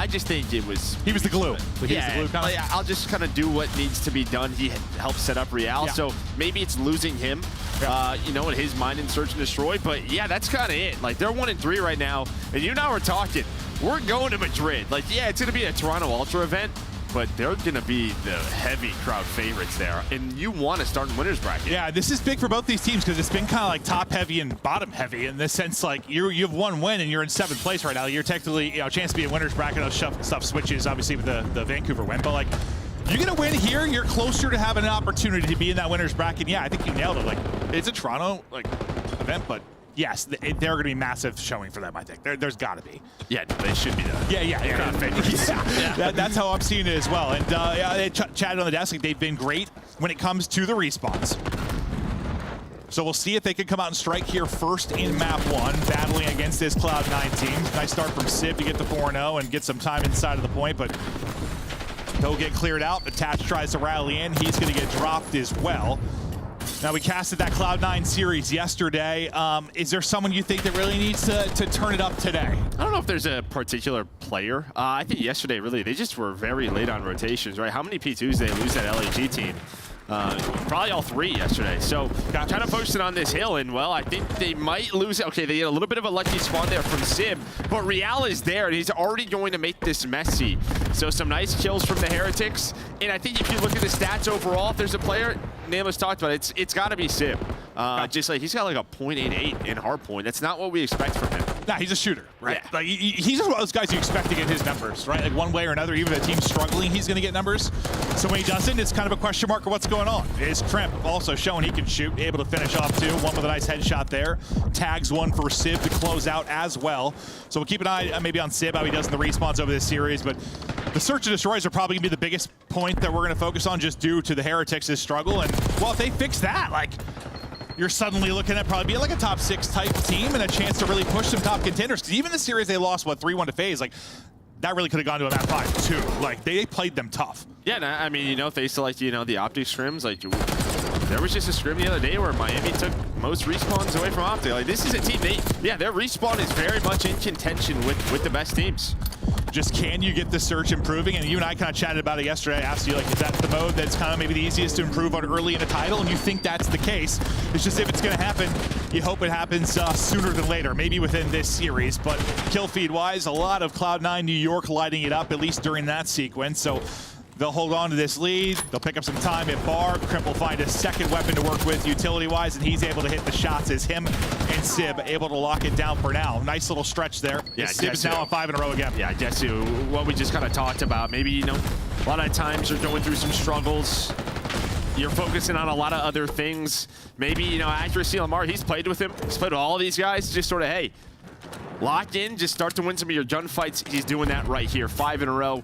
I just think it was... He was the glue. Like, yeah, the glue kind of. I'll just kind of do what needs to be done. He helped set up Real, so maybe it's losing him, you know, in his mind in search and destroy. But yeah, that's kind of it. Like, they're 1-3 right now, and you and I were talking. We're going to Madrid. Like, yeah, it's going to be a Toronto Ultra event, but they're going to be the heavy crowd favorites there, and you want to start in winners bracket. Yeah, this is big for both these teams because it's been kind of like top heavy and bottom heavy in this sense. Like you have one win and you're in 7th place right now. You're technically, you know, chance to be in winners bracket. Stuff switches obviously with the Vancouver win, but like you get a win here, you're closer to having an opportunity to be in that winners bracket. Yeah, I think you nailed it. Like it's a Toronto like event, but yes, they're going to be massive showing for them, I think. There's got to be. Yeah, they should be there. Yeah. That's how I'm seeing it as well. And they chatted on the desk. Like, they've been great when it comes to the respawns. So we'll see if they can come out and strike here first in map 1, battling against this Cloud9 team. Nice start from Civ to get the 4-0 and get some time inside of the point, but he'll get cleared out. Attach tries to rally in. He's going to get dropped as well. Now, we casted that Cloud9 series yesterday. Is there someone you think that really needs to turn it up today? I don't know if there's a particular player. I think yesterday, really, they just were very late on rotations, right? How many P2s did they lose that LAG team? Probably all 3 yesterday. So kind of focusing on this hill, and well, I think they might lose it. Okay, they get a little bit of a lucky spawn there from Sim, but Real is there, and he's already going to make this messy. So some nice kills from the Heretics, and I think if you look at the stats overall, if there's a player, Nameless talked about it, it's got to be Sim. Just like he's got like a .88 in hardpoint. That's not what we expect from him. Nah, he's a shooter, right? Yeah. Like he's just one of those guys you expect to get his numbers, right? Like one way or another, even if the team's struggling, he's going to get numbers. So when he doesn't, it's kind of a question mark of what's going on. Is Tremp also showing he can shoot, able to finish off 2, one with a nice headshot there. Tags one for Civ to close out as well. So we'll keep an eye maybe on Civ, how he does in the respawns over this series, but the search and destroys are probably going to be the biggest point that we're going to focus on just due to the Heretics' struggle. And well, if they fix that, like, you're suddenly looking at probably being like a top 6 type team and a chance to really push some top contenders. Because even the series they lost, what, 3-1 to FaZe, like, that really could have gone to a map 5 too. Like, they played them tough. Yeah, no, I mean, you know, thanks to, like, you know, the Optic scrims, like, there was just a scrim the other day where Miami took most respawns away from Optic. Like, this is a team, their respawn is very much in contention with the best teams. Just can you get the search improving? And you and I kind of chatted about it yesterday. I asked you, like, is that the mode that's kind of maybe the easiest to improve on early in a title? And you think that's the case. It's just if it's going to happen, you hope it happens sooner than later, maybe within this series. But kill feed-wise, a lot of Cloud9 New York lighting it up, at least during that sequence. So they'll hold on to this lead. They'll pick up some time at bar. Crimp will find a second weapon to work with utility-wise, and he's able to hit the shots as him and Sib able to lock it down for now. Nice little stretch there. Yeah, Sib is now on 5 in a row again. Yeah, I guess what we just kind of talked about. Maybe, you know, a lot of times you're going through some struggles. You're focusing on a lot of other things. Maybe, you know, accuracy, Lamar, he's played with him. He's played with all of these guys. Just sort of, hey, lock in, just start to win some of your gunfights. He's doing that right here. 5 in a row.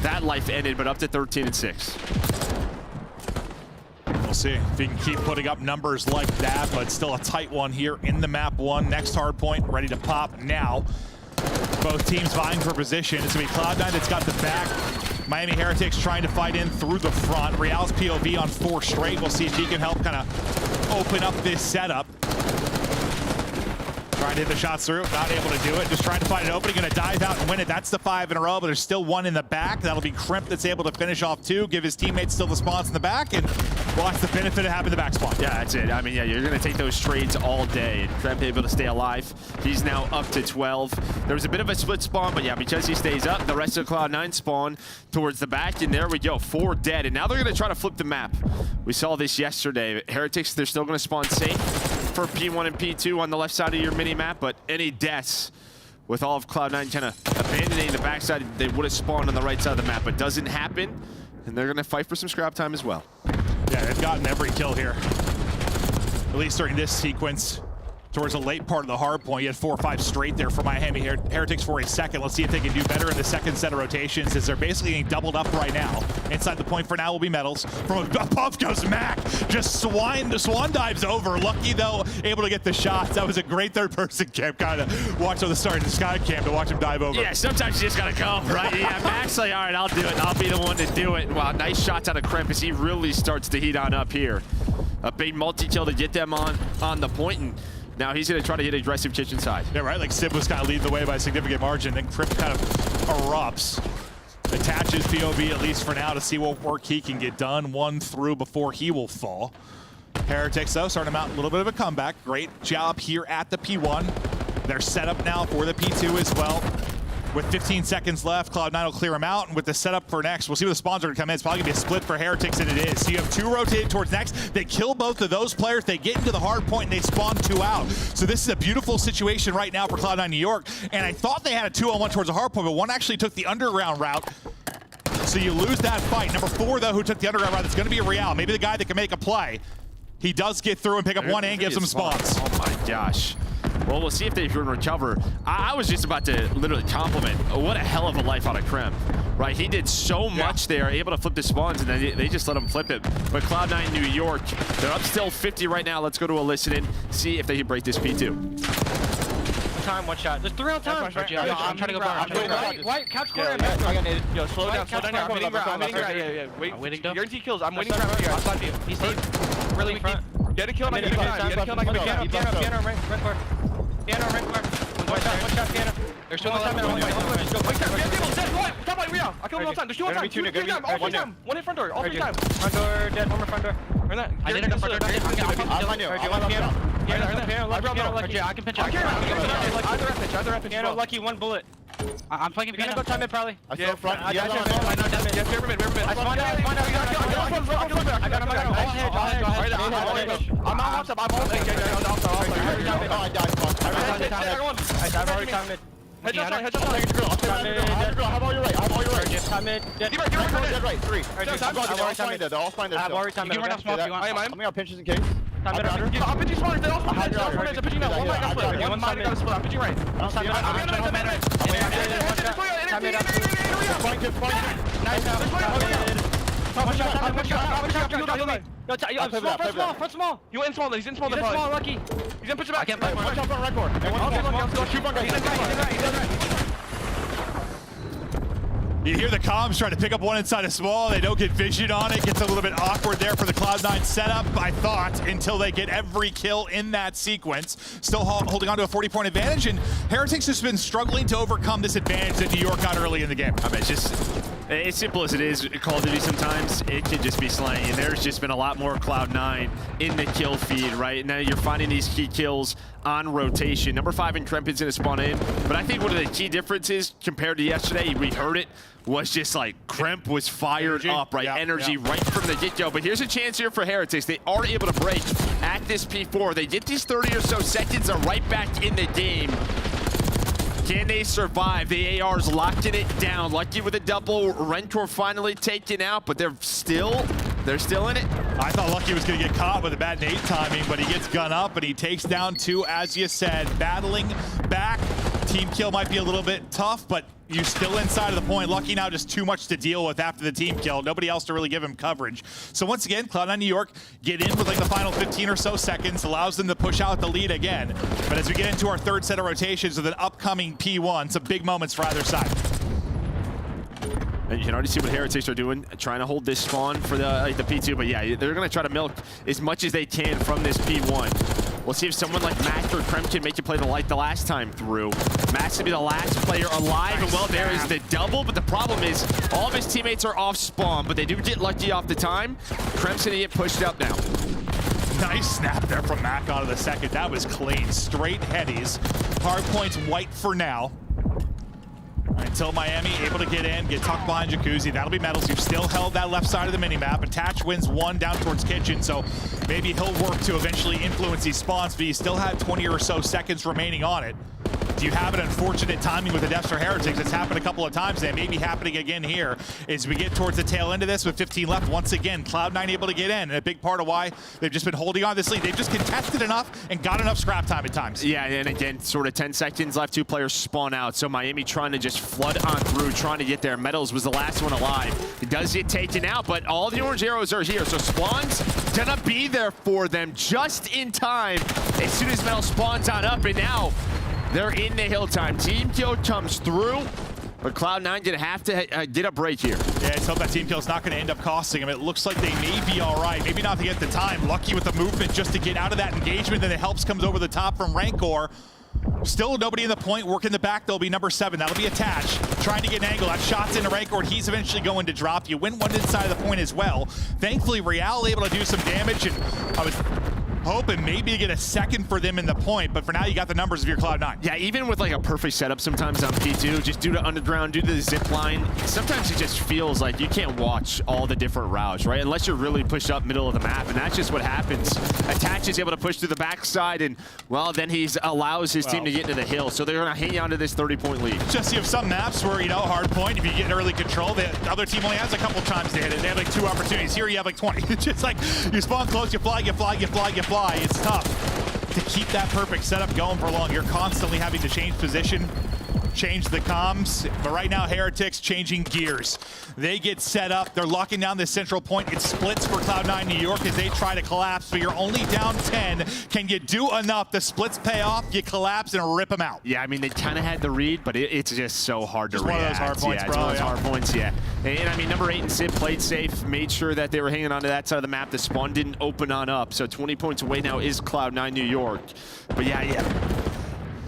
That life ended, but up to 13-6. We'll see if he can keep putting up numbers like that, but still a tight one here in the map 1. Next hard point, ready to pop now. Both teams vying for position. It's going to be Cloud9 that's got the back. Miami Heretics trying to fight in through the front. Real's POV on 4 straight. We'll see if he can help kind of open up this setup. Trying to hit the shots through, not able to do it. Just trying to find an opening, gonna dive out and win it. That's the 5 in a row, but there's still 1 in the back. That'll be Crimp that's able to finish off 2, give his teammates still the spawns in the back, and watch the benefit of having the back spawn. Yeah, that's it. I mean, yeah, you're gonna take those trades all day, and Crimp able to stay alive. He's now up to 12. There was a bit of a split spawn, but yeah, because he stays up, the rest of Cloud9 spawn towards the back, and there we go, 4 dead. And now they're gonna try to flip the map. We saw this yesterday. Heretics, they're still gonna spawn safe for P1 and P2 on the left side of your mini-map, but any deaths with all of Cloud9 kind of abandoning the backside, they would have spawned on the right side of the map, but doesn't happen, and they're going to fight for some scrap time as well. Yeah, they've gotten every kill here, at least during this sequence. Towards the late part of the hard point, you had 4 or 5 straight there for Miami Heretics for a second. Let's see if they can do better in the second set of rotations, as they're basically getting doubled up right now. Inside the point for now will be Metals. From above goes Mac. Just the swan dives over. Lucky, though, able to get the shots. That was a great third-person cam. Kind of watch on the start of the sky cam to watch him dive over. Yeah, sometimes you just got to go, right? Yeah, Mac's like, all right, I'll do it. I'll be the one to do it. Wow, nice shots out of Crimp as he really starts to heat on up here. A big multi-kill to get them on the point, and Now he's going to try to hit aggressive kitchen side. Yeah, right. Like Sib was kind of leading the way by a significant margin. Then Crimp kind of erupts. Attaches POV at least for now to see what work he can get done. One through before he will fall. Heretics, though, starting them out a little bit of a comeback. Great job here at the P1. They're set up now for the P2 as well. With 15 seconds left, Cloud9 will clear him out, and with the setup for next, we'll see what the spawns are going to come in. It's probably going to be a split for Heretics, and it is. So you have 2 rotated towards next. They kill both of those players. They get into the hard point, and they spawn 2 out. So this is a beautiful situation right now for Cloud9 New York, and I thought they had a 2-on-1 towards the hard point, but one actually took the underground route. So you lose that fight. Number 4, though, who took the underground route, that's going to be a Real. Maybe the guy that can make a play. He does get through and pick up 1 and gives them spawns. Oh my gosh. Well, we'll see if they can recover. I was just about to literally compliment what a hell of a life out of Krem. Right, he did so much there, able to flip the spawns, and then they just let him flip it. But Cloud9 New York, they're up still 50 right now. Let's go to a listen-in, see if they can break this P2. Time, 1 shot. There's 3 on time. I'm trying to go back. White, couch corner. Yo, slow down, slow down. I'm waiting. Yeah. Wait. Waiting. Guarantee kills. I'm waiting for here. I'll slap you. He's deep. Really front. Get a kill like a time. Get a kill like a time. Piano, right corner. Piano, right corner. One shot, piano. There's 2 on time. Top right, Rio. I killed him all time. There's 2 on time. 2 time. All 3 time. 1 hit front door. All 3 time. Front door, dead. One more front door. I did it in front door. I'll find you. I can pinch out. Either F pitch. Piano, lucky, 1 bullet. I'm playing piano. Go time mid, probably. I still front. Yes, mid. I spawned out. I got him. All head. I'm out. I'm all head. I died already time mid. Headshot. Have all your right. Time mid. Dead right. 3. They're all fine. I have already time mid. I'm gonna pinches in case. Time mid. I'm pitching smart. They're all fine. I'm pitching now. One got split. One got split. I'm pitching right. Front small. You in small. He's in small. He's in small, lucky. He's in pitch back. I can't play. One shot front right court. You hear the comms trying to pick up one inside a small. They don't get vision on it. Gets a little bit awkward there for the Cloud9 setup, I thought, until they get every kill in that sequence. Still holding on to a 40-point advantage, and Heretics has been struggling to overcome this advantage that New York got early in the game. I mean, it's just as simple as it is. Call of Duty sometimes it can just be slaying, and there's just been a lot more Cloud9 in the kill feed. Right now, you're finding these key kills on rotation. Number 5 in Krempin's gonna spawn in, but I think one of the key differences compared to yesterday, we heard it, was just like Kremp was fired up, right? Energy right from the get-go. But here's a chance here for Heretics. They are able to break at this P4. They get these 30 or so seconds, are right back in the game. Can they survive? The AR's locking it down. Lucky with a double. Rentor finally taken out, but they're still in it. I thought Lucky was going to get caught with a bad nade timing, but he gets gun up and he takes down 2, as you said. Battling back. Team kill might be a little bit tough, but you're still inside of the point. Lucky now just too much to deal with after the team kill. Nobody else to really give him coverage. So once again, Cloud9 New York get in with like the final 15 or so seconds, allows them to push out the lead again. But as we get into our 3rd set of rotations with an upcoming P1, some big moments for either side. And you can already see what Heretics are doing, trying to hold this spawn for the P2. But yeah, they're going to try to milk as much as they can from this P1. We'll see if someone like Max or Krem can make you play the light the last time through. Max to be the last player alive, and well, there is the double, but the problem is all of his teammates are off spawn, but they do get lucky off the time. Krem's gonna get pushed up now. Nice snap there from Mac onto the second. That was clean. Straight headies. Hard points white for now. Until Miami able to get in, get tucked behind Jacuzzi. That'll be Metals. You've still held that left side of the minimap. Attach wins 1 down towards Kitchen, so maybe he'll work to eventually influence these spawns, but he still had 20 or so seconds remaining on it. Do you have an unfortunate timing with the deaths for Heretics? It's happened a couple of times, and it may be happening again here as we get towards the tail end of this with 15 left. Once again, Cloud9 able to get in, and a big part of why they've just been holding on to this lead. They've just contested enough and got enough scrap time at times. Yeah, and again, sort of 10 seconds left, 2 players spawn out, so Miami trying to just flood on through, trying to get there. Metals was the last one alive. It does get taken out, but all the orange arrows are here, so Spawn's gonna be there for them just in time as soon as Metals spawns on up, and now they're in the hill time. Team kill comes through. But Cloud9 gonna have to get a break here. Yeah, let's hope that team kill is not going to end up costing him. It looks like they may be all right. Maybe not to get the time. Lucky with the movement just to get out of that engagement. Then the helps comes over the top from Rancor. Still nobody in the point. Working the back, there'll be number 7. That'll be Attach. Trying to get an angle. That shot's into Rancor, and he's eventually going to drop. You win one inside of the point as well. Thankfully, Real able to do some damage, and I was hoping maybe to get a second for them in the point, but for now you got the numbers of your Cloud9. Yeah, even with like a perfect setup sometimes on P2, just due to underground, due to the zip line, sometimes it just feels like you can't watch all the different routes, right? Unless you're really pushed up middle of the map, and that's just what happens. Attach is able to push to the backside, and well, then he allows his team to get into the hill, so they're gonna hang on to this 30-point lead. Just you have some maps where, you know, hard point, if you get early control, the other team only has a couple times to hit it. They have like 2 opportunities. Here you have like 20. It's just like you spawn close, you fly, you fly, you fly, you fly. It's tough to keep that perfect setup going for long. You're constantly having to change position, change the comms, but right now Heretics changing gears. They get set up, they're locking down this central point. It splits for Cloud9 New York as they try to collapse, but you're only down 10. Can you do enough? The splits pay off, you collapse and rip them out. Yeah, I mean, they kind of had the read, but it's just so hard to react. One of those hard points, yeah, bro. It's one of those hard points, yeah. And I mean, number 8 and Sid played safe, made sure that they were hanging on to that side of the map. The spawn didn't open on up, so 20 points away now is Cloud9 New York. But yeah.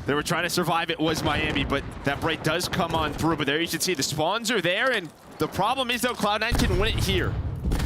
They were trying to survive. It was Miami, but that break does come on through. But there you can see the spawns are there, and the problem is, though, Cloud9 can win it here.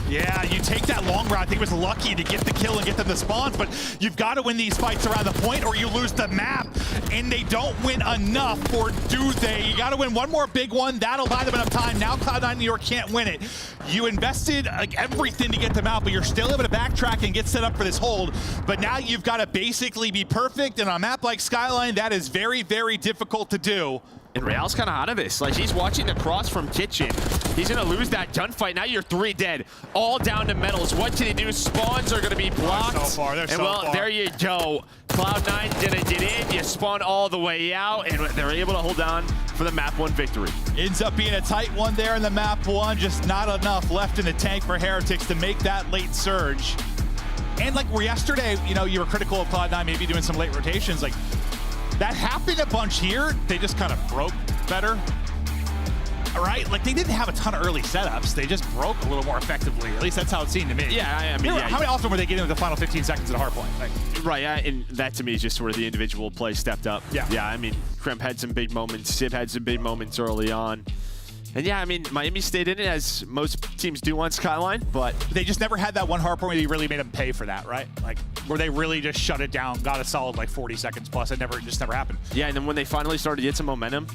Yeah, you take that long route. I think it was lucky to get the kill and get them the spawns, but you've got to win these fights around the point or you lose the map, and they don't win enough, or do they? You got to win one more big one. That'll buy them enough time. Now Cloud9 New York can't win it. You invested like everything to get them out, but you're still able to backtrack and get set up for this hold. But now you've got to basically be perfect, and on a map like Skyline, that is very, very difficult to do. And Real's kind of out of this. Like, he's watching the cross from Kitchen. He's going to lose that gunfight. Now you're 3 dead. All down to metals. What can he do? Spawns are going to be blocked. They're so far. They're and so well, far. There you go. Cloud9 going to get in. You spawn all the way out, and they're able to hold on for the map 1 victory. Ends up being a tight one there in the map 1. Just not enough left in the tank for Heretics to make that late surge. And like yesterday, you know, you were critical of Cloud9 maybe doing some late rotations. Like, that happened a bunch here. They just kind of broke better. All right, like they didn't have a ton of early setups. They just broke a little more effectively. At least that's how it seemed to me. Yeah, I mean, how many often were they getting into the final 15 seconds at a hard point? Like, right, and that to me is just where the individual play stepped up. Yeah, I mean, Kremp had some big moments. Sib had some big moments early on. And yeah, I mean, Miami stayed in it as most teams do on Skyline, but they just never had that one hard point where they really made them pay for that, right? Like, where they really just shut it down, got a solid like 40 seconds plus. It just never happened. Yeah, and then when they finally started to get some momentum,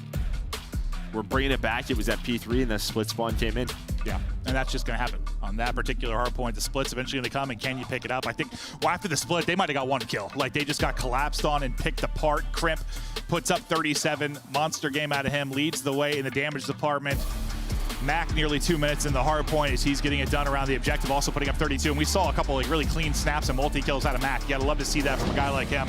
we're bringing it back. It was at P3, and the split spawn came in. Yeah, and that's just going to happen. On that particular hard point, the split's eventually going to come, and can you pick it up? I think, well, after the split, they might have got 1 kill. Like, they just got collapsed on and picked apart. Crimp puts up 37. Monster game out of him. Leads the way in the damage department. Mac nearly 2 minutes in the hard point as he's getting it done around the objective, also putting up 32. And we saw a couple like really clean snaps and multi-kills out of Mac. You gotta love to see that from a guy like him.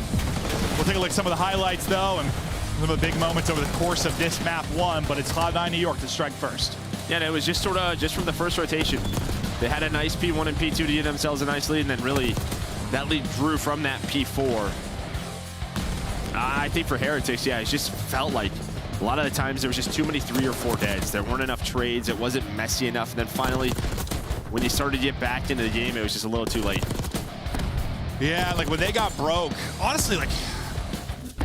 We'll take a look at some of the highlights, though, and some of the big moments over the course of this map 1, but it's Cloud9 New York to strike first. Yeah, and it was just sort of just from the first rotation. They had a nice P1 and P2 to give themselves a nice lead, and then really that lead grew from that P4. I think for Heretics, yeah, it just felt like a lot of the times there was just too many 3 or 4 deads. There weren't enough trades. It wasn't messy enough. And then finally, when you started to get back into the game, it was just a little too late. Yeah, like when they got broke, honestly, like,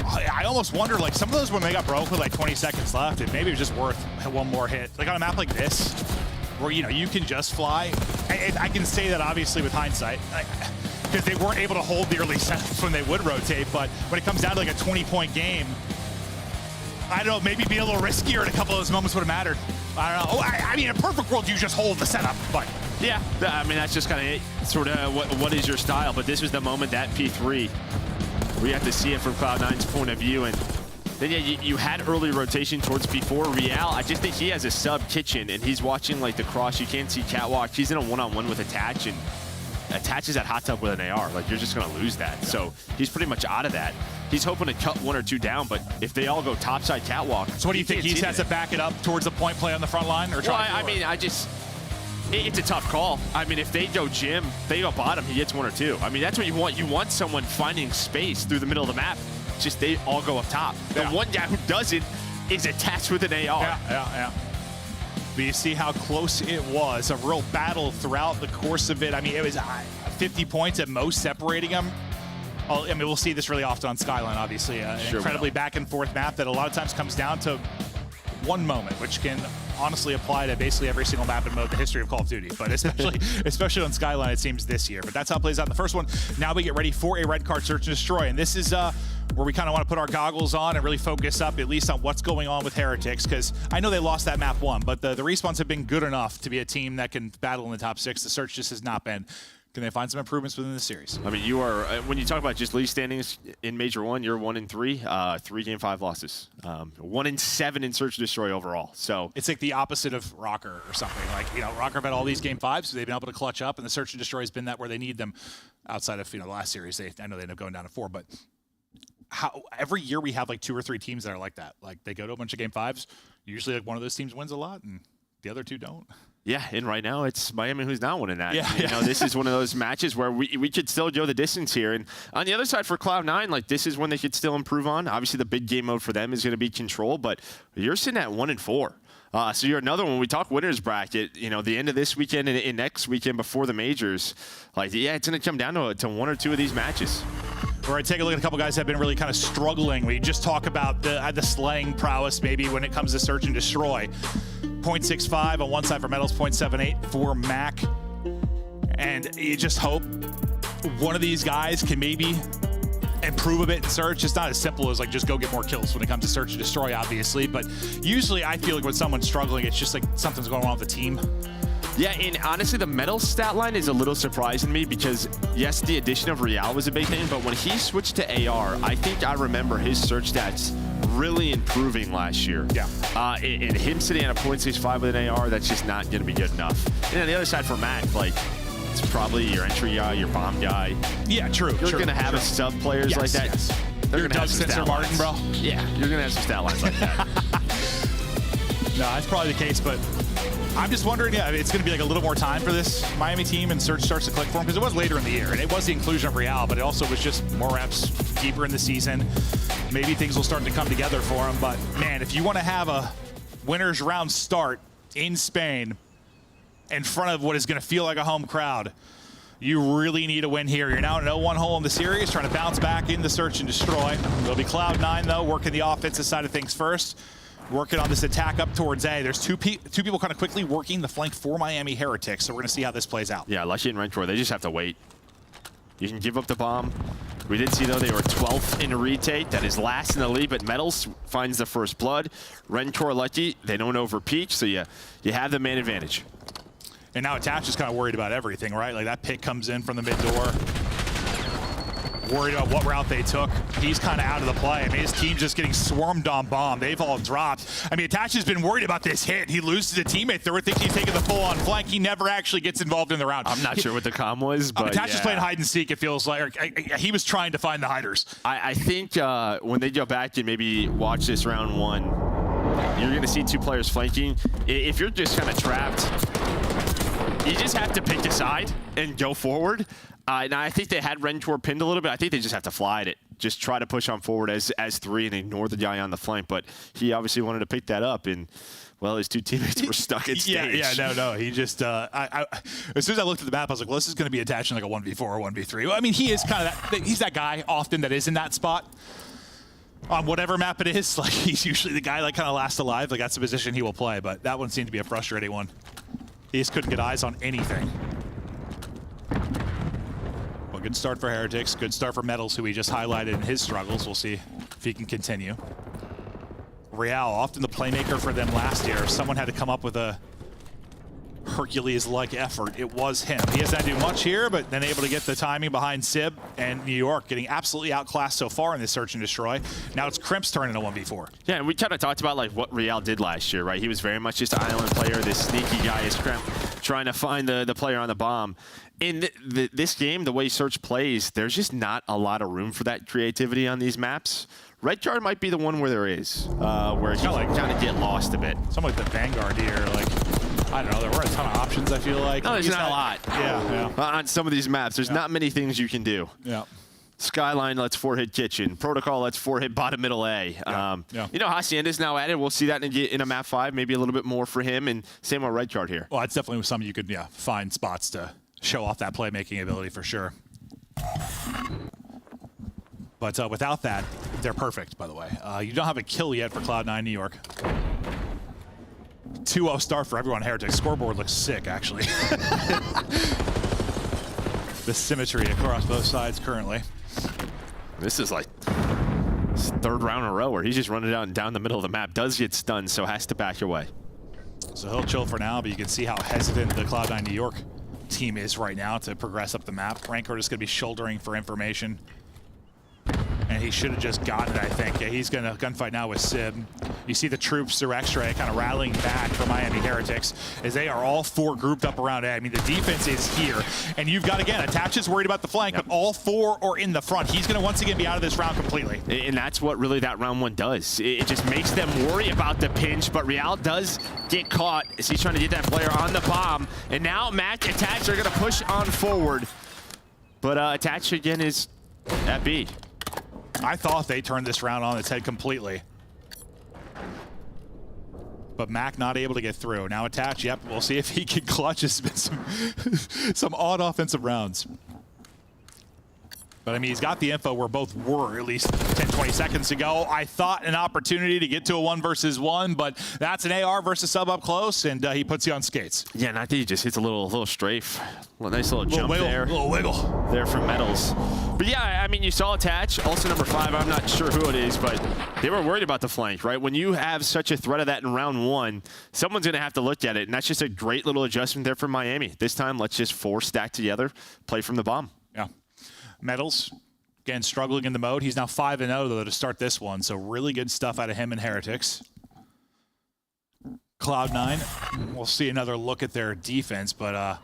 I almost wonder, like, some of those when they got broke with like 20 seconds left, and maybe it was just worth 1 more hit. Like on a map like this, where, you know, you can just fly. And I can say that obviously with hindsight, because they weren't able to hold the early setups when they would rotate. But when it comes down to like a 20-point game, I don't know, maybe be a little riskier in a couple of those moments would have mattered. I don't know. Oh, I mean, in a perfect world, you just hold the setup, but. Yeah, I mean, that's just kind of it. Sort of what is your style, but this was the moment that P3 where you have to see it from Cloud9's point of view. And then, yeah, you had early rotation towards P4. Real, I just think he has a sub Kitchen, and he's watching, like, the cross. You can't see Catwalk. He's in a one-on-one with Attach, and attaches that hot tub with an AR. Like, you're just going to lose that. So he's pretty much out of that. He's hoping to cut 1 or 2 down, but if they all go topside Catwalk. So what do you think? He has to back it up towards the point play on the front line? Or well, I mean, it's a tough call. I mean, if they go Jim, they go bottom, he gets 1 or 2. I mean, that's what you want. You want someone finding space through the middle of the map. Just they all go up top. The one guy who doesn't is attached with an AR. Yeah. But you see how close it was. A real battle throughout the course of it. I mean, it was 50 points at most separating them. I mean, we'll see this really often on Skyline, obviously. An incredibly back and forth map that a lot of times comes down to one moment, which can honestly apply to basically every single map in the history of Call of Duty, but especially on Skyline, it seems this year. But that's how it plays out in the first one. Now we get ready for a red card search and destroy, and this is where we kind of want to put our goggles on and really focus up at least on what's going on with Heretics, because I know they lost that map 1, but the respawns have been good enough to be a team that can battle in the top 6. The search just has not been. Can they find some improvements within the series? I mean, you are, when you talk about just league standings in Major 1, you're 1-3, 3 Game 5 losses. 1-7 in Search and Destroy overall. So it's like the opposite of Rocker or something. Like, you know, Rocker have had all these Game 5s, so they've been able to clutch up, and the Search and Destroy has been that where they need them outside of, you know, the last series. I know they end up going down to 4, but every year we have like 2 or 3 teams that are like that. Like, they go to a bunch of Game 5s. Usually, like, one of those teams wins a lot, and the other 2 don't. Yeah, and right now it's Miami who's not winning that. Yeah, you know, this is one of those matches where we could still go the distance here. And on the other side for Cloud9, like, this is one they could still improve on. Obviously, the big game mode for them is going to be Control, but you're sitting at 1-4. So you're another one. When we talk winners bracket, you know, the end of this weekend and next weekend before the majors, like, yeah, it's going to come down to 1 or 2 of these matches. All right, take a look at a couple guys that have been really kind of struggling. We just talk about the slaying prowess maybe when it comes to search and destroy. 0.65 on one side for Metals, 0.78 for Mac. And you just hope one of these guys can maybe improve a bit in search. It's not as simple as like just go get more kills when it comes to search and destroy, obviously. But usually I feel like when someone's struggling, it's just like something's going on with the team. Yeah, and honestly, the Metals stat line is a little surprising to me because, yes, the addition of Real was a big thing, but when he switched to AR, I think I remember his search stats really improving last year. Yeah. And him sitting at a 0.65 with an AR, that's just not going to be good enough. And on the other side for Mac, like, it's probably your entry guy, your bomb guy. Yeah, true. You're going to have a sub players like that. Yes. They're going to have some stat Martin, bro. Yeah, you're going to have some stat lines like that. No, that's probably the case, but I'm just wondering, yeah, it's going to be like a little more time for this Miami team and search starts to click for them because it was later in the year and it was the inclusion of Real, but it also was just more reps deeper in the season. Maybe things will start to come together for them, but man, if you want to have a winners round start in Spain in front of what is going to feel like a home crowd, you really need a win here. You're now in an 0-1 hole in the series, trying to bounce back in the search and destroy. It'll be Cloud9, though, working the offensive side of things first. Working on this attack up towards A. There's two people kind of quickly working the flank for Miami Heretics, so we're going to see how this plays out. Yeah, Lucky and Rentor, they just have to wait. You can give up the bomb. We did see, though, they were 12th in a retake. That is last in the league, but Metals finds the first blood. Rentor, Lucky, they don't overpeak, so you have the man advantage. And now Attach is kind of worried about everything, right? Like that pick comes in from the mid door. Worried about what route they took. He's kind of out of the play. I mean, his team's just getting swarmed on bomb. They've all dropped. I mean, Attach has been worried about this hit. He loses a teammate through it, thinks he's taking the full-on flank. He never actually gets involved in the round. I'm not sure what the comm was, but Attach is playing hide and seek, it feels like. He was trying to find the hiders. I think when they go back and maybe watch this round 1, you're going to see 2 players flanking. If you're just kind of trapped, you just have to pick a side and go forward. Now, I think they had Rentor pinned a little bit. I think they just have to fly at it. Just try to push on forward as 3 and ignore the guy on the flank. But he obviously wanted to pick that up, and, well, his 2 teammates were stuck at stage. Yeah, no. He just, as soon as I looked at the map, I was like, well, this is going to be attaching like a 1v4 or 1v3. Well, I mean, he is kind of he's that guy often that is in that spot. On whatever map it is, like he's usually the guy like kind of last alive. Like that's the position he will play, but that one seemed to be a frustrating one. He just couldn't get eyes on anything. Good start for Heretics. Good start for Metals, who he just highlighted in his struggles. We'll see if he can continue. Real, often the playmaker for them last year. If someone had to come up with a Hercules-like effort, it was him. He has not do much here, but then able to get the timing behind Sib and New York, getting absolutely outclassed so far in this search and destroy. Now it's Crimp's turn in a 1v4. Yeah, and we kind of talked about like what Real did last year, right? He was very much just an island player. This sneaky guy is Crimp, trying to find the player on the bomb. In this game, the way Search plays, there's just not a lot of room for that creativity on these maps. Red Card might be the one where there is, where he can kind of get lost a bit. Something like the Vanguard here, like, I don't know, there were a ton of options, I feel like. No, there's not a lot. Yeah. On some of these maps, there's not many things you can do. Yeah. Skyline lets 4-hit kitchen. Protocol lets 4-hit bottom middle A. Yeah. You know, Hacienda's now added. We'll see that in a map 5, maybe a little bit more for him. And same with Red Card here. Well, that's definitely something you could find spots to show off that playmaking ability for sure. But without that, they're perfect, by the way. You don't have a kill yet for Cloud9 New York. 2-0 start for everyone. Heretic scoreboard looks sick, actually. The symmetry across both sides currently. This is like third round in a row where he's just running down the middle of the map. Does get stunned, so has to back away. So he'll chill for now, but you can see how hesitant the Cloud9 New York team is right now to progress up the map. Rancor is going to be shouldering for information. And he should have just gotten it, I think. Yeah, he's going to gunfight now with Sib. You see the troops through X-Ray kind of rallying back for Miami Heretics as they are all 4 grouped up around A. I mean, the defense is here. And you've got, again, Attach is worried about the flank, but all 4 are in the front. He's going to once again be out of this round completely. And that's what really that round 1 does. It just makes them worry about the pinch, but Real does get caught as he's trying to get that player on the bomb. And now Mac, Attach are going to push on forward. But Attach, again, is at B. I thought they turned this round on its head completely. But Mac not able to get through. Now Attach, yep, we'll see if he can clutch. It's been some odd offensive rounds. But I mean, he's got the info where both were at least 10, 20 seconds ago. I thought an opportunity to get to a 1 versus 1, but that's an AR versus sub up close, and he puts you on skates. Yeah, and I think he just hits a little strafe. Nice little jump wiggle, there. Little wiggle. There from Metals. But yeah, I mean, you saw Attach, also number 5. I'm not sure who it is, but they were worried about the flank, right? When you have such a threat of that in round 1, someone's going to have to look at it, and that's just a great little adjustment there from Miami. This time, let's just 4 stack together, play from the bomb. Yeah. Metals, again, struggling in the mode. He's now 5-0, though, to start this one, so really good stuff out of him and Heretics. Cloud9, we'll see another look at their defense, but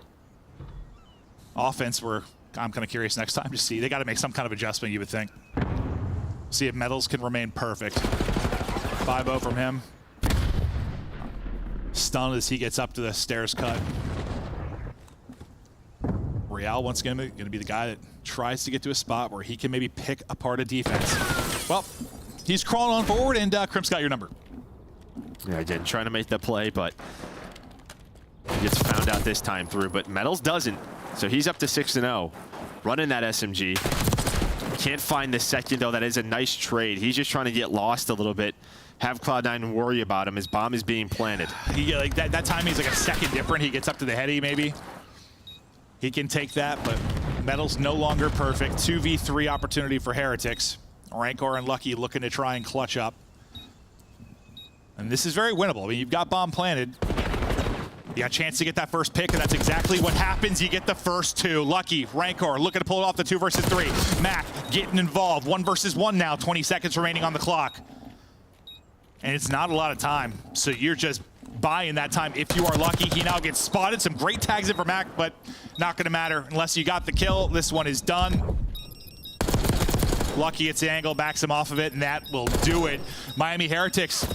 offense, I'm kind of curious next time to see. They got to make some kind of adjustment, you would think. See if Metals can remain perfect. 5-0 from him. Stunned as he gets up to the stairs cut. Real once again going to be the guy that tries to get to a spot where he can maybe pick apart a defense. Well, he's crawling on forward, and Crimp's got your number. Yeah, again, trying to make the play, but he gets found out this time through. But Metals doesn't, so he's up to 6-0. Running that SMG. Can't find the second, though. That is a nice trade. He's just trying to get lost a little bit. Have Cloud9 worry about him. His bomb is being planted. Yeah, like that time he's like a second different. He gets up to the heady, maybe. He can take that, but Metals no longer perfect. 2v3 opportunity for Heretics. Rancor and Lucky looking to try and clutch up. And this is very winnable. I mean, you've got bomb planted. You got a chance to get that first pick, and that's exactly what happens. You get the first 2. Lucky, Rancor looking to pull it off the 2 versus 3. Mac getting involved. 1 versus 1 now. 20 seconds remaining on the clock. And it's not a lot of time, so you're just buying that time if you are lucky. He now gets spotted. Some great tags in for Mac, but not going to matter unless you got the kill. This one is done. Lucky gets the angle, backs him off of it, and that will do it. Miami Heretics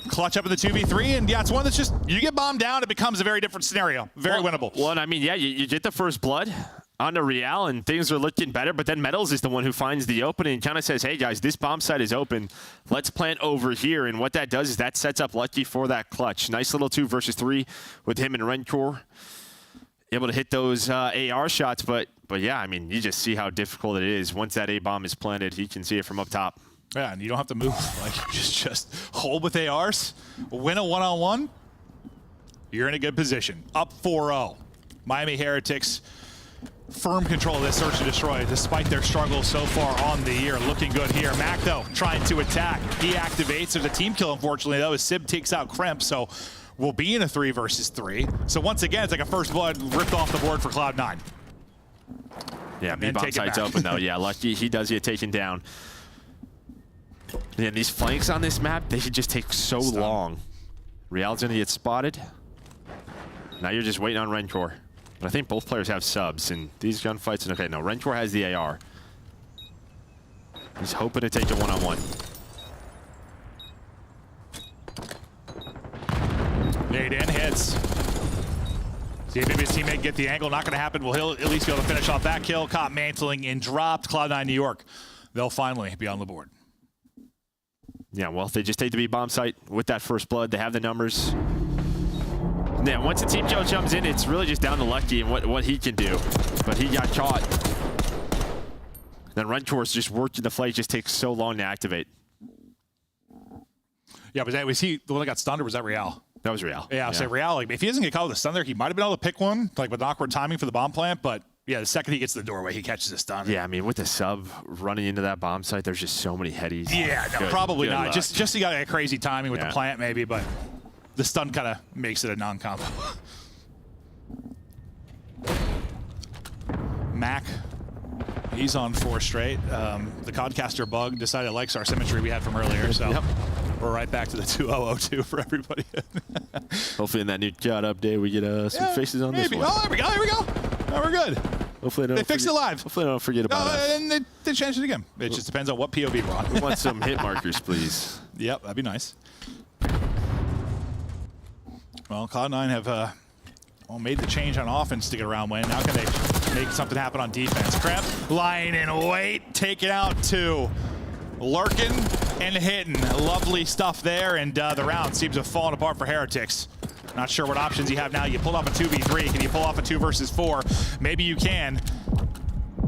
clutch up in the 2v3, and yeah, it's one that's just, you get bombed down, it becomes a very different scenario. Very winnable. Well, and I mean, yeah, you get the first blood on the Real, and things are looking better, but then Metals is the one who finds the opening and kind of says, hey, guys, this bomb site is open. Let's plant over here, and what that does is that sets up Lucky for that clutch. Nice little 2 versus 3 with him and Rancor. Able to hit those AR shots, but yeah, I mean, you just see how difficult it is. Once that A-bomb is planted, he can see it from up top. Yeah, and you don't have to move. Like, just hold with ARs, win a one-on-one, you're in a good position. Up 4-0. Miami Heretics, firm control of this search and destroy, despite their struggles so far on the year. Looking good here. Mac, though, trying to attack. Deactivates. There's a team kill, unfortunately, though, as Sib takes out Crimp, so we'll be in a 3 versus 3. So once again, it's like a first blood ripped off the board for Cloud9. Yeah, B-bomb site's open, though. Yeah, Lucky, he does get taken down. Yeah, these flanks on this map, they should just take so long. Real's gonna get spotted. Now you're just waiting on Rancor. But I think both players have subs, and these gunfights, okay, no, Rancor has the AR. He's hoping to take a one-on-one. Nade in, hits. See if maybe his teammate can get the angle. Not going to happen. Well, he'll at least be able to finish off that kill. Caught mantling and dropped. Cloud9 New York. They'll finally be on the board. Yeah, well, if they just take the B bomb site with that first blood, they have the numbers. Yeah, once the team kill jumps in, it's really just down to Lucky and what he can do. But he got caught. Then Rentor's just working the flight, just takes so long to activate. Yeah, was he the one that got stunned, or was that Real? That was Real. Yeah, I'll say Real. Like, if he doesn't get caught with a stun there, he might have been able to pick one, like with awkward timing for the bomb plant. But yeah, the second he gets to the doorway, he catches a stun. Yeah, I mean, with the sub running into that bomb site, there's just so many headies. Yeah, no, probably not. Luck. Just he got a crazy timing with the plant, maybe, but the stun kind of makes it a non-combo. Mac, he's on 4 straight. The Codcaster bug decided it likes our symmetry we had from earlier, so we're right back to the 2-0-0-2 for everybody. Hopefully in that new COD update we get some faces on maybe. this one. Oh, there we go, there we go. Now we're good. Hopefully they fixed it live. Hopefully they don't forget about us. And they changed it again. It just depends on what POV we're on. We want some hit markers, please. Yep, that'd be nice. Well, Cloud9 have made the change on offense to get around win. Now can they make something happen on defense? Kremp, lying in wait, taking out 2. Lurking and hitting. Lovely stuff there, and the round seems to have fallen apart for Heretics. Not sure what options you have now. You pulled off a 2v3. Can you pull off a 2 versus 4? Maybe you can.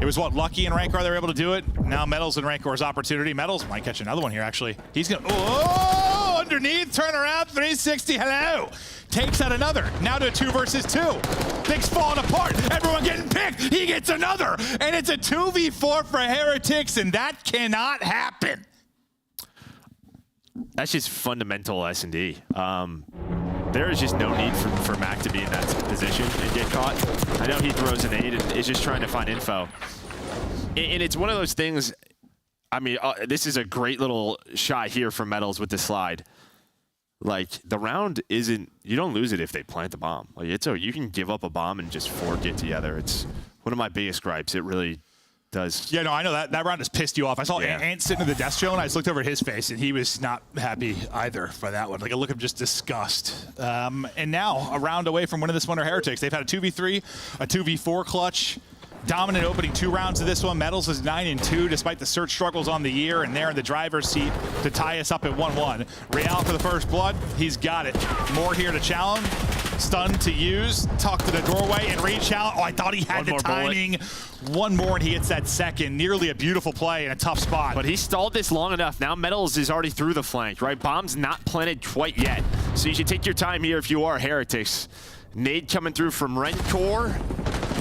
It was what, Lucky and Rancor, they were able to do it. Now Metals and Rancor's opportunity. Metals might catch another one here, actually. He's gonna, oh, underneath, turn around, 360, hello. Takes out another, now to a 2 versus 2. Things falling apart, everyone getting picked. He gets another, and it's a 2v4 for Heretics, and that cannot happen. That's just fundamental S&D. There is just no need for Mac to be in that position and get caught. I know he throws a nade and is just trying to find info. And it's one of those things, I mean, this is a great little shot here from Metals with the slide. Like, the round isn't, you don't lose it if they plant the bomb. Like, you can give up a bomb and just fork it together. It's one of my biggest gripes. It really does. Yeah, no, I know that round has pissed you off. I saw Ant sitting in the desk show, and I just looked over at his face, and he was not happy either for that one. Like a look of just disgust. And now, a round away from winning this one are Heretics. They've had a 2v3, a 2v4 clutch. Dominant opening 2 rounds of this one. Metals is 9-2 despite the search struggles on the year, and they're in the driver's seat to tie us up at 1-1. Real for the first blood. He's got it. More here to challenge. Stun to use. Tuck to the doorway and reach out. Oh, I thought he had the timing. One more and he hits that second. Nearly a beautiful play in a tough spot. But he stalled this long enough. Now Metals is already through the flank, right? Bomb's not planted quite yet. So you should take your time here if you are Heretics. Nade coming through from Rencor.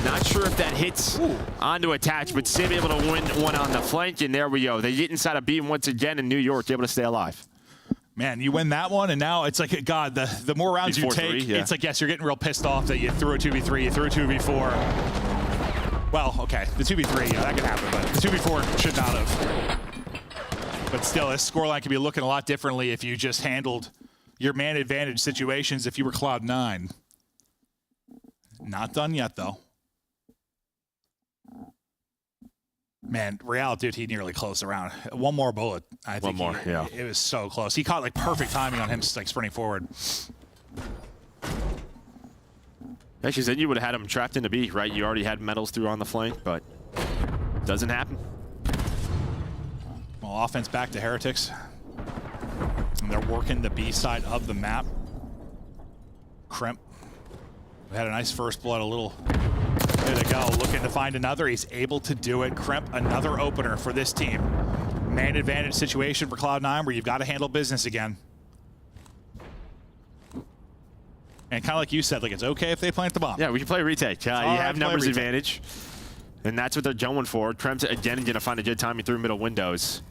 Not sure if that hits onto attach, but Sim able to win one on the flank, and there we go. They get inside a beam once again in New York, able to stay alive. Man, you win that one, and now it's like, God, the more rounds you take, it's like, yes, you're getting real pissed off that you threw a 2v3, you threw a 2v4. Well, okay, the 2v3, yeah, that could happen, but the 2v4 should not have. But still, this scoreline could be looking a lot differently if you just handled your man advantage situations if you were Cloud9. Not done yet, though. Man, Real, dude, he nearly closed around. One more bullet, I think. One more, yeah. It was so close. He caught like perfect timing on him, like sprinting forward. Actually, then you would have had him trapped in the B, right? You already had Metals through on the flank, but doesn't happen. Well, offense back to Heretics. And they're working the B side of the map. Kremp. We had a nice first blood, a little... There they go, looking to find another. He's able to do it. Kremp, another opener for this team. Man advantage situation for Cloud9 where you've got to handle business again. And kind of like you said, like it's okay if they plant the bomb. Yeah, we can play a retake. You have numbers advantage. And that's what they're going for. Kremp again going to find a good timing through middle windows.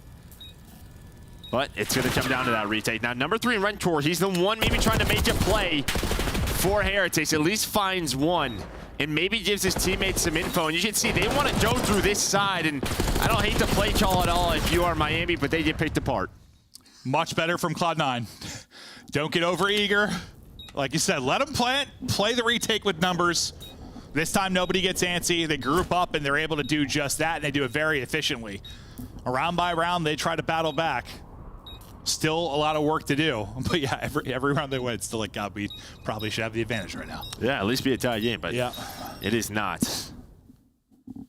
But it's going to come down to that retake. Now, number 3 in Rencor, he's the one maybe trying to make a play for Heretics. At least finds one. And maybe gives his teammates some info. And you can see they want to go through this side. And I don't hate the play call at all if you are Miami, but they get picked apart. Much better from Cloud9. Don't get over eager. Like you said, let them plant, play the retake with numbers. This time nobody gets antsy. They group up and they're able to do just that, and they do it very efficiently. Round by round, they try to battle back. Still a lot of work to do. But yeah, every round they win, it's still like, God, we probably should have the advantage right now. Yeah, at least be a tie game, but yeah, it is not.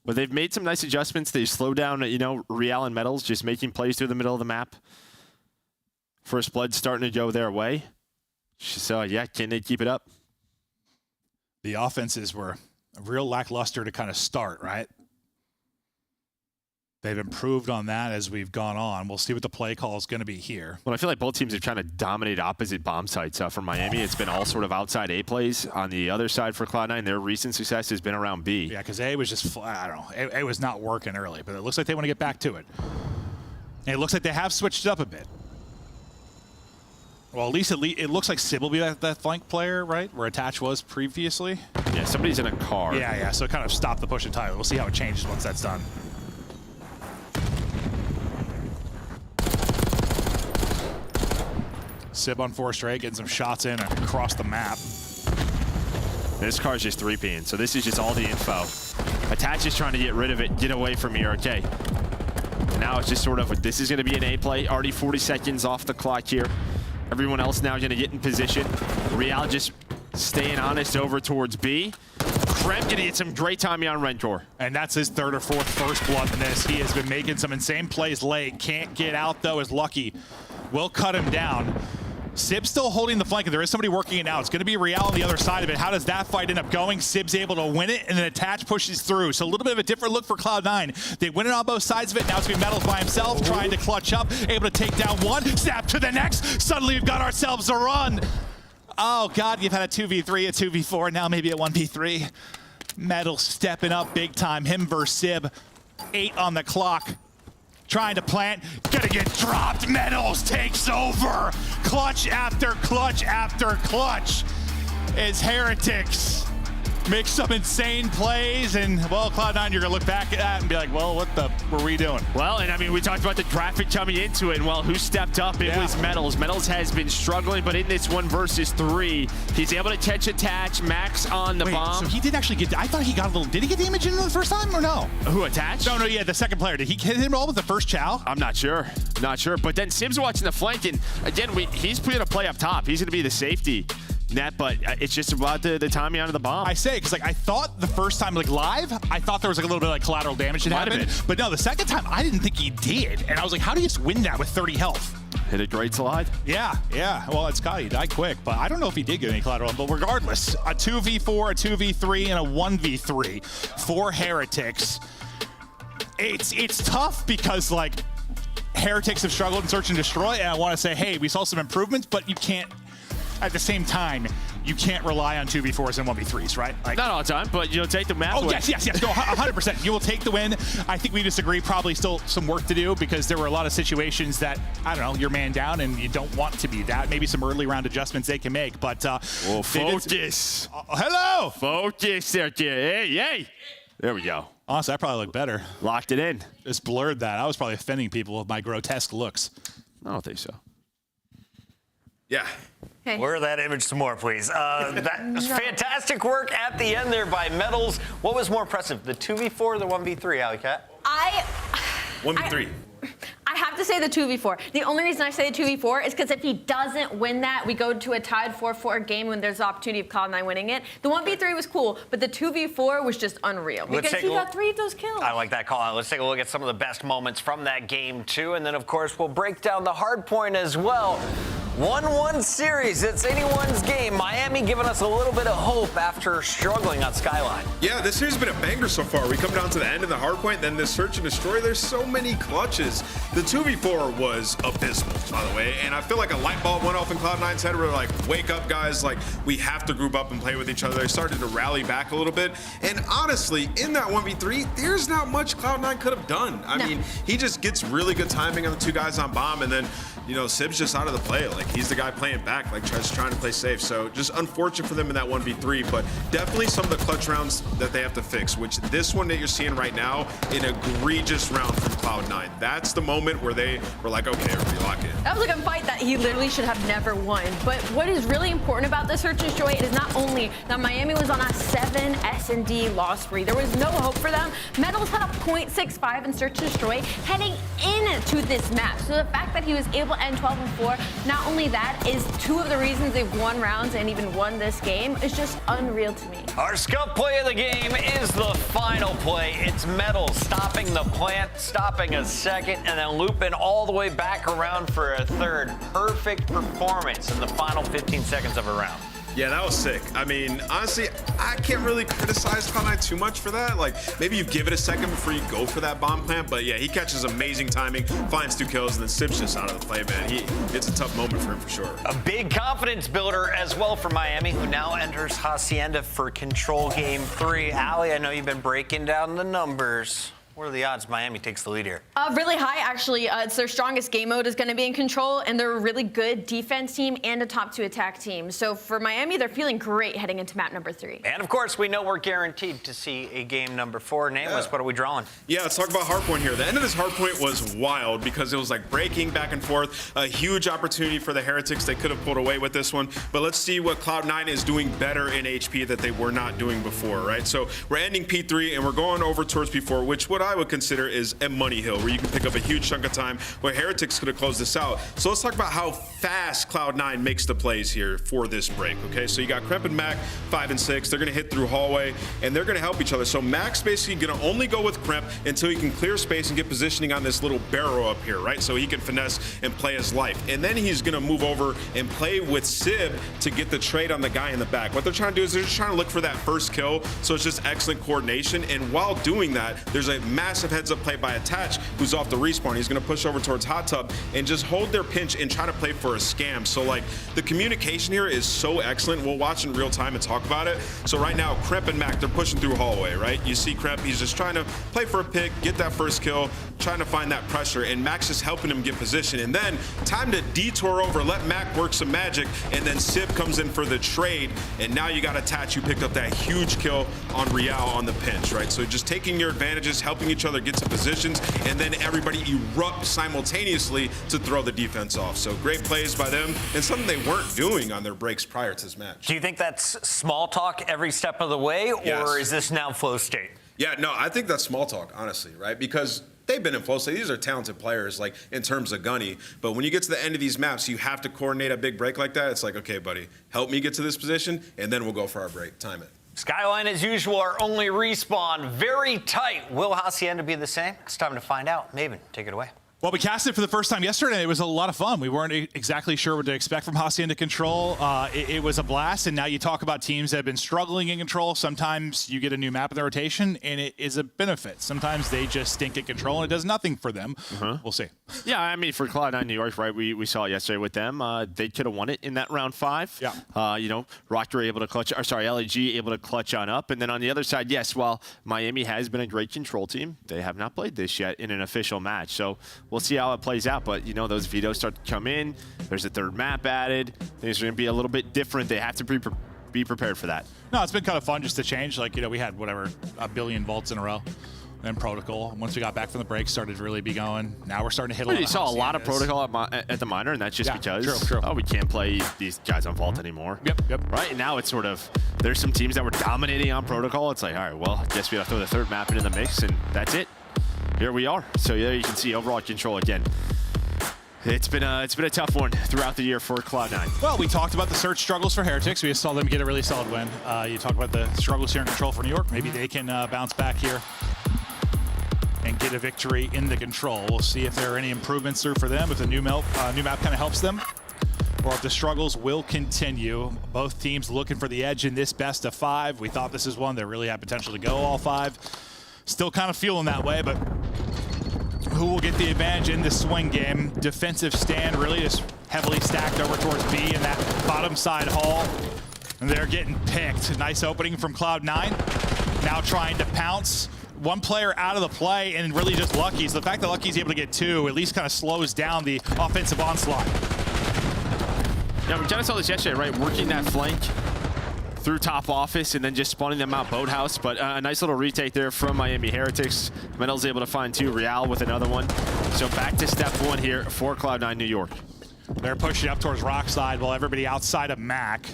But they've made some nice adjustments. They've slowed down, you know, Real and Metals just making plays through the middle of the map. First Blood starting to go their way. So, yeah, can they keep it up? The offenses were real lackluster to kind of start, right? They've improved on that as we've gone on. We'll see what the play call is going to be here. Well, I feel like both teams are trying to dominate opposite bomb sites. For Miami, it's been all sort of outside A plays. On the other side for Cloud9, their recent success has been around B. Yeah, because A was just, I don't know, A was not working early, but it looks like they want to get back to it. And it looks like they have switched it up a bit. Well, at least it looks like Sib will be that flank player, right? Where Attach was previously. Yeah, somebody's in a car. Yeah, so it kind of stopped the push entirely. We'll see how it changes once that's done. Sib on 4 straight, getting some shots in across the map. This car's just 3Ping, so this is just all the info. Attach is trying to get rid of it, get away from here, okay. Now it's just sort of, this is gonna be an A play, already 40 seconds off the clock here. Everyone else now gonna get in position. Real just staying honest over towards B. Krem gonna get some great timing on Rentor. And that's his 3rd or 4th first blood in this. He has been making some insane plays late. Can't get out though, is lucky. Will cut him down. Sib's still holding the flank, and there is somebody working it out. It's going to be Real on the other side of it. How does that fight end up going? Sib's able to win it, and then Attach pushes through. So a little bit of a different look for Cloud9. They win it on both sides of it. Now it's going to be Metals by himself, trying to clutch up, able to take down one, snap to the next. Suddenly we've got ourselves a run. Oh, God, you've had a 2v3, a 2v4, now maybe a 1v3. Metals stepping up big time. Him versus Sib. 8 on the clock. Trying to plant, gonna get dropped. Metals takes over. Clutch after clutch after clutch as Heretics make some insane plays, and well, Cloud9, you're gonna look back at that and be like, well, what the were we doing? Well, and I mean, we talked about the graphic coming into it, and well, who stepped up? It was Metals. Metals has been struggling, but in this 1 versus 3, he's able to catch Attach, Max on the bomb. So he did actually get, I thought he got a little, did he get damage in the first time or no? Who, Attach? No, yeah, the second player. Did he hit him all with the first chow? I'm not sure. Not sure. But then Sib's watching the flank, and again, he's going to play up top. He's going to be the safety net, but it's just about the timing onto the bomb. I say, because like I thought the first time, like live, I thought there was like a little bit of like collateral damage that happened. But no, the second time, I didn't think he did. And I was like, how do you just win that with 30 health? Hit a great slide. Yeah. Well, it's Scotty. He died quick, but I don't know if he did get any collateral. But regardless, a 2v4, a 2v3, and a 1v3 for Heretics. It's tough because like Heretics have struggled in Search and Destroy, and I want to say, hey, we saw some improvements, but you can't. At the same time, you can't rely on 2v4s and 1v3s, right? Like, not all the time, but you'll take the map win. Yes. No, 100%. You will take the win. I think we disagree. Probably still some work to do because there were a lot of situations that, I don't know, you're man down and you don't want to be that. Maybe some early round adjustments they can make, but... focus. Hello! Focus there, kid. Hey. There we go. Honestly, I probably look better. Locked it in. Just blurred that. I was probably offending people with my grotesque looks. I don't think so. Yeah. Hey. Blur that image some more, please. That was fantastic work at the end there by Metals. What was more impressive, the 2v4 or the 1v3, Alley Cat? 1v3. I have to say the 2v4. The only reason I say the 2v4 is because if he doesn't win that, we go to a tied 4-4 game when there's the opportunity of Cloud9 winning it. The 1v3 was cool, but the 2v4 was just unreal because he got 3 of those kills. I like that call out. Let's take a look at some of the best moments from that game, too. And then, of course, we'll break down the hard point as well. 1-1 series. It's anyone's game. Miami giving us a little bit of hope after struggling on Skyline. Yeah, this series has been a banger so far. We come down to the end of the hard point, then this Search and Destroy. There's so many clutches. The 2v4 was abysmal, by the way, and I feel like a light bulb went off in Cloud9's head. We're like, wake up, guys. Like, we have to group up and play with each other. They started to rally back a little bit. And honestly, in that 1v3, there's not much Cloud9 could have done. I mean, he just gets really good timing on the 2 guys on bomb, and then, you know, Sib's just out of the play late. Like, he's the guy playing back, like just trying to play safe. So just unfortunate for them in that 1v3, but definitely some of the clutch rounds that they have to fix, which this one that you're seeing right now, an egregious round from Cloud9. That's the moment where they were like, okay, everybody lock in. That was like a fight that he literally should have never won. But what is really important about the Search and Destroy is not only that Miami was on a 7 S&D loss spree. There was no hope for them. Metals had a .65 in Search and Destroy heading into this map. So the fact that he was able to end 12-4, not only that, is 2 of the reasons they've won rounds and even won this game is just unreal to me. Our scuff play of the game is the final play. It's Metals stopping the plant, stopping a second, and then looping all the way back around for a third. Perfect performance in the final 15 seconds of a round. Yeah, that was sick. I mean, honestly, I can't really criticize Cloud9 too much for that. Like, maybe you give it a second before you go for that bomb plant, but yeah, he catches amazing timing, finds 2 kills, and then Sip's just out of the play, man. It's a tough moment for him for sure. A big confidence builder as well for Miami, who now enters Hacienda for Control Game 3. Allie, I know you've been breaking down the numbers. What are the odds Miami takes the lead here? Really high, actually. It's their strongest game mode is going to be in Control, and they're a really good defense team and a top 2 attack team. So for Miami, they're feeling great heading into map number 3. And of course, we know we're guaranteed to see a game number 4. Nameless, what are we drawing? Yeah, let's talk about hardpoint here. The end of this hardpoint was wild because it was like breaking back and forth. A huge opportunity for the Heretics. They could have pulled away with this one. But let's see what Cloud9 is doing better in HP that they were not doing before, right? So we're ending P3 and we're going over towards P4, which what I would consider is a money hill where you can pick up a huge chunk of time where Heretics could have closed this out. So let's talk about how fast Cloud9 makes the plays here for this break, okay? So you got Kremp and Mac, 5 and 6. They're gonna hit through hallway and they're gonna help each other. So Mac's basically gonna only go with Kremp until he can clear space and get positioning on this little barrel up here, right? So he can finesse and play his life. And then he's gonna move over and play with Sib to get the trade on the guy in the back. What they're trying to do is they're just trying to look for that first kill. So it's just excellent coordination. And while doing that, there's a massive heads-up play by Attach, who's off the respawn. He's going to push over towards Hot Tub and just hold their pinch and try to play for a scam. So, like, the communication here is so excellent. We'll watch in real time and talk about it. So right now, Kremp and Mac, they're pushing through hallway, right? You see Kremp, he's just trying to play for a pick, get that first kill, trying to find that pressure, and Mac's just helping him get position. And then, time to detour over, let Mac work some magic, and then Sib comes in for the trade, and now you got Attach, you picked up that huge kill on Real on the pinch, right? So just taking your advantages, helping each other get to positions, and then everybody erupts simultaneously to throw the defense off. So great plays by them, and something they weren't doing on their breaks prior to this match. Do you think that's small talk every step of the way, Yes. or is this now flow state? Yeah, no, I think that's small talk, honestly, right? Because they've been in flow state. These are talented players, like, in terms of gunny. But when you get to the end of these maps, you have to coordinate a big break like that. It's like, okay, buddy, help me get to this position, and then we'll go for our break. Time it. Skyline, as usual, our only respawn. Very tight. Will Hacienda be the same? It's time to find out. Maven, take it away. Well, we cast it for the first time yesterday. It was a lot of fun. We weren't exactly sure what to expect from Hacienda Control. It was a blast, and now you talk about teams that have been struggling in Control. Sometimes you get a new map in the rotation, and it is a benefit. Sometimes they just stink at Control, and it does nothing for them. We'll see. Yeah, I mean, for Cloud9 New York, right, we saw it yesterday with them. They could have won it in that round 5. Yeah. You know, Rocker able to clutch, or sorry, LAG able to clutch on up. And then on the other side, yes, while Miami has been a great Control team, they have not played this yet in an official match. So we'll see how it plays out. But, you know, those vetoes start to come in. There's a third map added. Things are going to be a little bit different. They have to be prepared for that. No, it's been kind of fun just to change. Like, you know, we had, whatever, a billion vaults in a row. Then Protocol, once we got back from the break, started to really be going. Now we're starting to hit a lot. You saw a lot of Protocol at the minor, and that's just because, oh, we can't play these guys on Vault anymore. Yep. Right, and now it's sort of, there's some teams that were dominating on Protocol. It's like, all right, well, I guess we have to throw the third map into the mix, and that's it. Here we are. So there you can see overall Control again. It's been a tough one throughout the year for Cloud9. Well, we talked about the search struggles for Heretics. We just saw them get a really solid win. You talk about the struggles here in Control for New York. Maybe they can bounce back here and get a victory in the Control. We'll see if there are any improvements through for them, if the new map kind of helps them, or if the struggles will continue. Both teams looking for the edge in this best of 5. We thought this is one that really had potential to go all 5. Still kind of feeling that way, but who will get the advantage in this swing game? Defensive stand really is heavily stacked over towards B in that bottom side hall. And they're getting picked. Nice opening from Cloud9. Now trying to pounce. One player out of the play and really just Lucky. So the fact that Lucky's able to get 2 at least kind of slows down the offensive onslaught. Yeah, we kind of saw this yesterday, right? Working that flank through top office and then just spawning them out boathouse. But a nice little retake there from Miami Heretics. Metal's able to find 2. Real with another one. So back to step 1 here for Cloud9 New York. They're pushing up towards Rockside while everybody outside of Mac.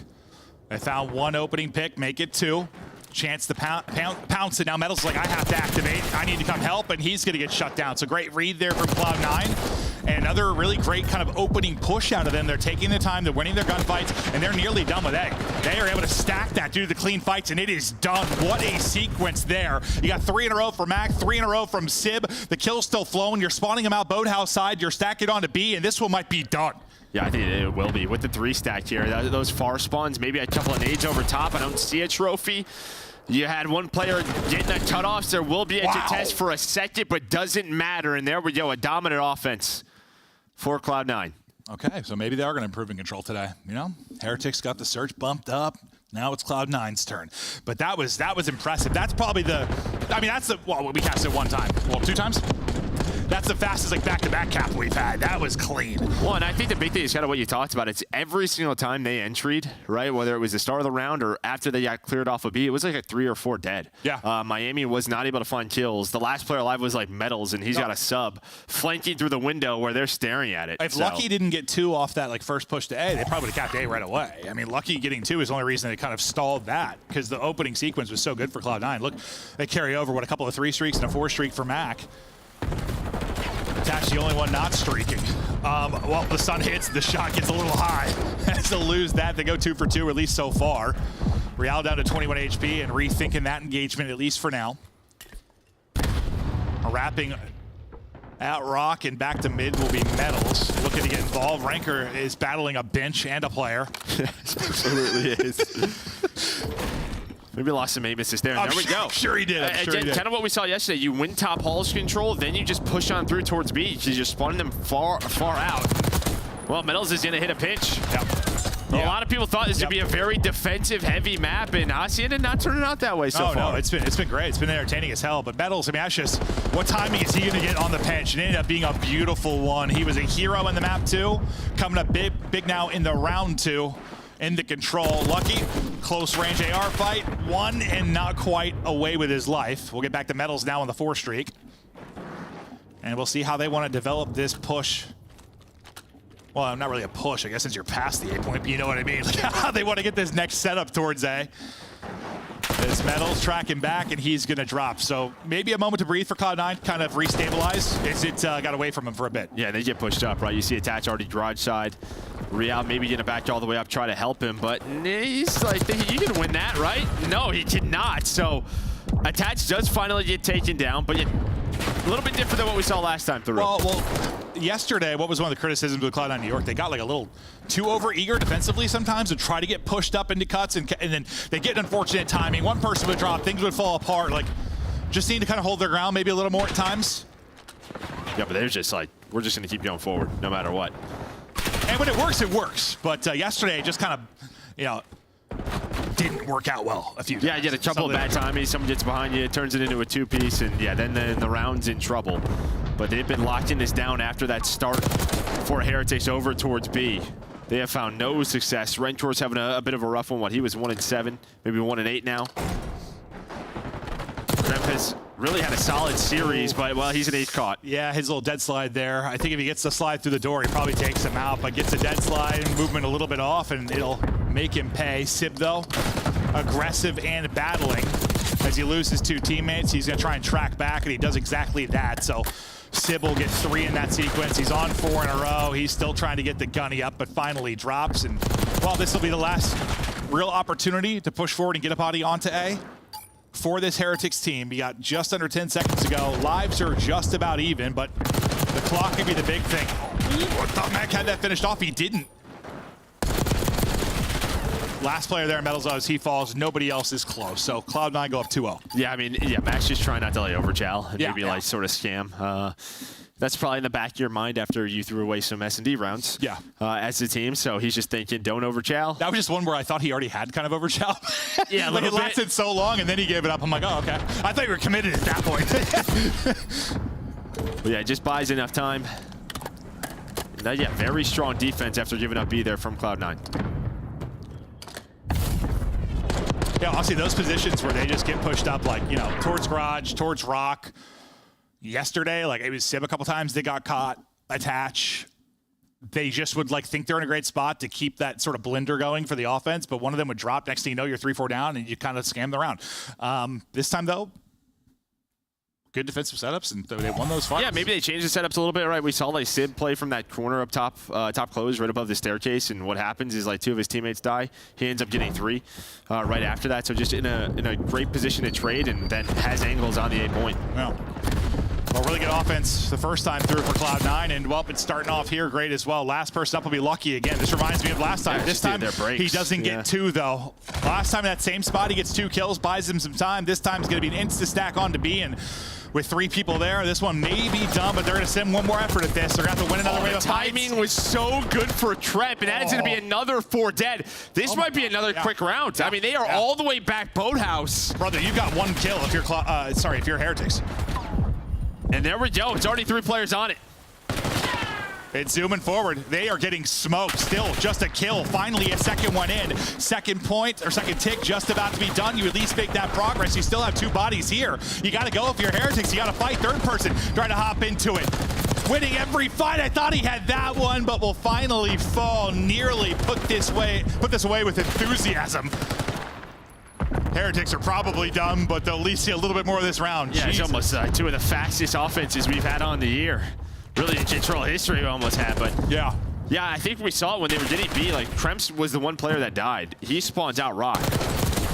They found 1 opening pick, make it 2. Chance to pounce it. Now Metal's like, I have to activate. I need to come help, and he's going to get shut down. So great read there from Cloud9. And another really great kind of opening push out of them. They're taking the time, they're winning their gunfights, and they're nearly done with A. They are able to stack that due to the clean fights, and it is done. What a sequence there. You got 3 in a row from Mac, 3 in a row from Sib. The kill's still flowing. You're spawning them out boathouse side. You're stacking on to B, and this one might be done. Yeah, I think it will be with the 3 stacked here. Those far spawns, maybe a couple of nades over top. I don't see a trophy. You had one player getting a cutoff. There will be a contest for a second, but doesn't matter. And there we go, a dominant offense for Cloud9. Okay, so maybe they are going to improve in control today. You know, Heretics got the search bumped up. Now it's Cloud9's turn. But that was impressive. That's probably well, we cast it 1 time. Well, 2 times? That's the fastest like back-to-back cap we've had. That was clean. Well, and I think the big thing is kind of what you talked about. It's every single time they entried, right? Whether it was the start of the round or after they got cleared off a B, it was like a 3 or 4 dead. Yeah. Miami was not able to find kills. The last player alive was like Metals, and he's got a sub flanking through the window where they're staring at it. If Lucky didn't get 2 off that like first push to A, they probably would have capped A right away. I mean, Lucky getting 2 is the only reason they kind of stalled that, because the opening sequence was so good for Cloud9. Look, they carry over, a couple of 3 streaks and a 4 streak for Mac. Attach the only one not streaking. Well, the sun hits, the shot gets a little high. Has to lose that. They go 2 for 2, at least so far. Real down to 21 HP and rethinking that engagement, at least for now. Wrapping out Rock and back to mid will be Metals. Looking to get involved. Ranker is battling a bench and a player. Absolutely is. Maybe lost some aim assist there. And there we go. Sure he did. Kind of what we saw yesterday. You win top halls control, then you just push on through towards B. You're just spawning them far out. Well, Metals is going to hit a pinch. Yep. Well, a lot of people thought this would be a very defensive-heavy map, and Asia did not turn it out that way so far. No, it's been great. It's been entertaining as hell. But Metals, I mean, that's just, what timing is he going to get on the pinch? It ended up being a beautiful one. He was a hero in the map, too. Coming up big now in the round 2. In the control. Lucky, close range AR fight. 1 and not quite away with his life. We'll get back to Metals now on the 4 streak. And we'll see how they want to develop this push. Well, not really a push, I guess, since you're past the A point, but you know what I mean. Like how they want to get this next setup towards A. This Metals tracking back, and he's going to drop. So maybe a moment to breathe for Cloud9, kind of restabilize. Is it got away from him for a bit? Yeah, they get pushed up, right? You see Attach already garage side. Real maybe going to back all the way up, try to help him, but he's like, you can win that, right? No, he did not. So Attach does finally get taken down, but a little bit different than what we saw last time through. Well, yesterday, what was one of the criticisms of Cloud9 New York? They got like a little too over-eager defensively sometimes to try to get pushed up into cuts, and then they get unfortunate timing. One person would drop, things would fall apart. Like, just need to kind of hold their ground maybe a little more at times. Yeah, but they're just like, we're just going to keep going forward no matter what. And when it works. But yesterday, just kind of, didn't work out well a few times. Yeah, you get a couple of bad timings. Someone gets behind you, turns it into a 2-piece, and yeah, then the round's in trouble. But they've been locking this down after that start for Heretics over towards B. They have found no success. Rentor's having a bit of a rough one. He was 1-7, maybe 1-8 now. Kremp has really had a solid series, but, well, he's an 8 caught. Yeah, his little dead slide there. I think if he gets the slide through the door, he probably takes him out, but gets a dead slide and movement a little bit off, and it'll make him pay. Sib, though, aggressive and battling. As he loses 2 teammates, he's going to try and track back, and he does exactly that. So Sib will get 3 in that sequence. He's on 4 in a row. He's still trying to get the gunny up, but finally drops. And, well, this will be the last real opportunity to push forward and get a body onto A. For this Heretics team, we got just under 10 seconds to go. Lives are just about even, but the clock could be the big thing. I thought Mac had that finished off. He didn't. Last player there, Metals, as he falls. Nobody else is close. So Cloud9 go up 2-0. Yeah, I mean, yeah, Mac's just trying not to lay over Chow and maybe like sort of scam. That's probably in the back of your mind after you threw away some S&D rounds. Yeah. As a team, so he's just thinking, don't overchow. That was just one where I thought he already had kind of overchow. Yeah, like it lasted so long, and then he gave it up. I'm like, oh, okay. I thought you were committed at that point. But yeah, just buys enough time. Yeah, very strong defense after giving up B there from Cloud9. Yeah, honestly, those positions where they just get pushed up, like, you know, towards Garage, towards Rock. Yesterday, like, it was Sib a couple times, they got caught, attach. They just would, like, think they're in a great spot to keep that sort of blender going for the offense, but one of them would drop. Next thing you know, you're 3-4 down, and you kind of scam the round. This time, though, good defensive setups, and they won those fights. Yeah, maybe they changed the setups a little bit, right? We saw like Sib play from that corner up top, top close, right above the staircase, and what happens is like 2 of his teammates die. He ends up getting 3 right after that, so just in a great position to trade, and then has angles on the A point. Yeah. Well, really good offense the first time through for Cloud9, and well, it's starting off here great as well. Last person up will be Lucky again. This reminds me of last time. Yeah, this time he doesn't get 2 though. Last time in that same spot he gets 2 kills, buys him some time. This time it's going to be an insta stack on to B, and with 3 people there, this one may be done, but they're going to send one more effort at this. They're going to have to win another wave of fights. Timing was so good for Trep, and that's going to be another 4 dead. This might be another quick round. I mean, they are all the way back boathouse. Brother, you got 1 kill if you're if you're Heretics. And there we go. It's already 3 players on it. It's zooming forward. They are getting smoked. Still just a kill. Finally a second one in. Second point or second tick just about to be done. You at least make that progress. You still have 2 bodies here. You got to go if you're Heretics. You got to fight. Third person trying to hop into it. Winning every fight. I thought he had that one, but will finally fall. Nearly put this away with enthusiasm. Heretics are probably done, but they'll at least see a little bit more of this round. Yeah, Jesus. it's almost 2 of the fastest offenses we've had on the year. Really in control history we almost had, but yeah, I think we saw it when they were getting B. Like Kremps was the one player that died. He spawns out Rock,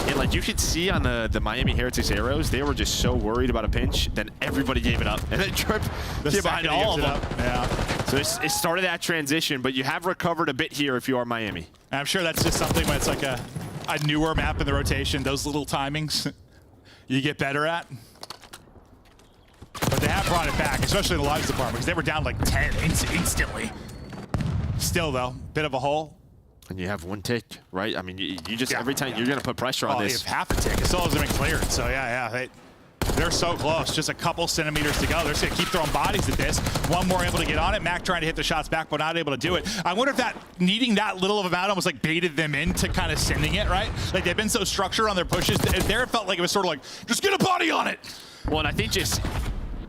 and like you could see on the Miami Heretics arrows, they were just so worried about a pinch, then everybody gave it up, and then Trip came behind all of them. Yeah. So it started that transition, but you have recovered a bit here if you are Miami. And I'm sure that's just something when it's like a newer map in the rotation. Those little timings you get better at. But they have brought it back, especially in the lives department, because they were down like 10 instantly. Still, though, bit of a hole. And you have 1 tick, right? I mean, you just every time you're going to put pressure on this. You have half a tick. It still hasn't been cleared. So, yeah, they're so close. Just a couple centimeters to go. They're just going to keep throwing bodies at this. One more able to get on it. Mac trying to hit the shots back, but not able to do it. I wonder if that needing that little of amount almost like baited them into kind of sending it, right? Like they've been so structured on their pushes. There it felt like it was sort of like, just get a body on it. Well, and I think just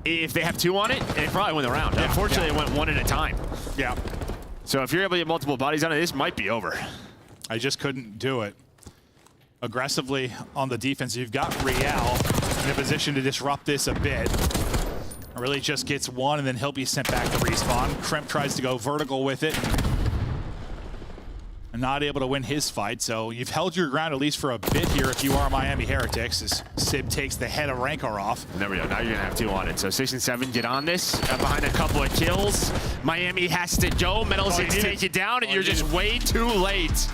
if they have 2 on it, they probably win the round. Unfortunately, it went 1 at a time. Yeah. So if you're able to get multiple bodies on it, this might be over. I just couldn't do it. Aggressively on the defense, you've got Real in a position to disrupt this a bit. Really just gets 1, and then he'll be sent back to respawn. Kremp tries to go vertical with it. And not able to win his fight, so you've held your ground at least for a bit here if you are Miami Heretics, as Sib takes the head of Rancor off. There we go. Now you're going to have 2 on it. So 6 and 7 get on this. Behind a couple of kills. Miami has to go. Metalsix take it down, and you're just way too late.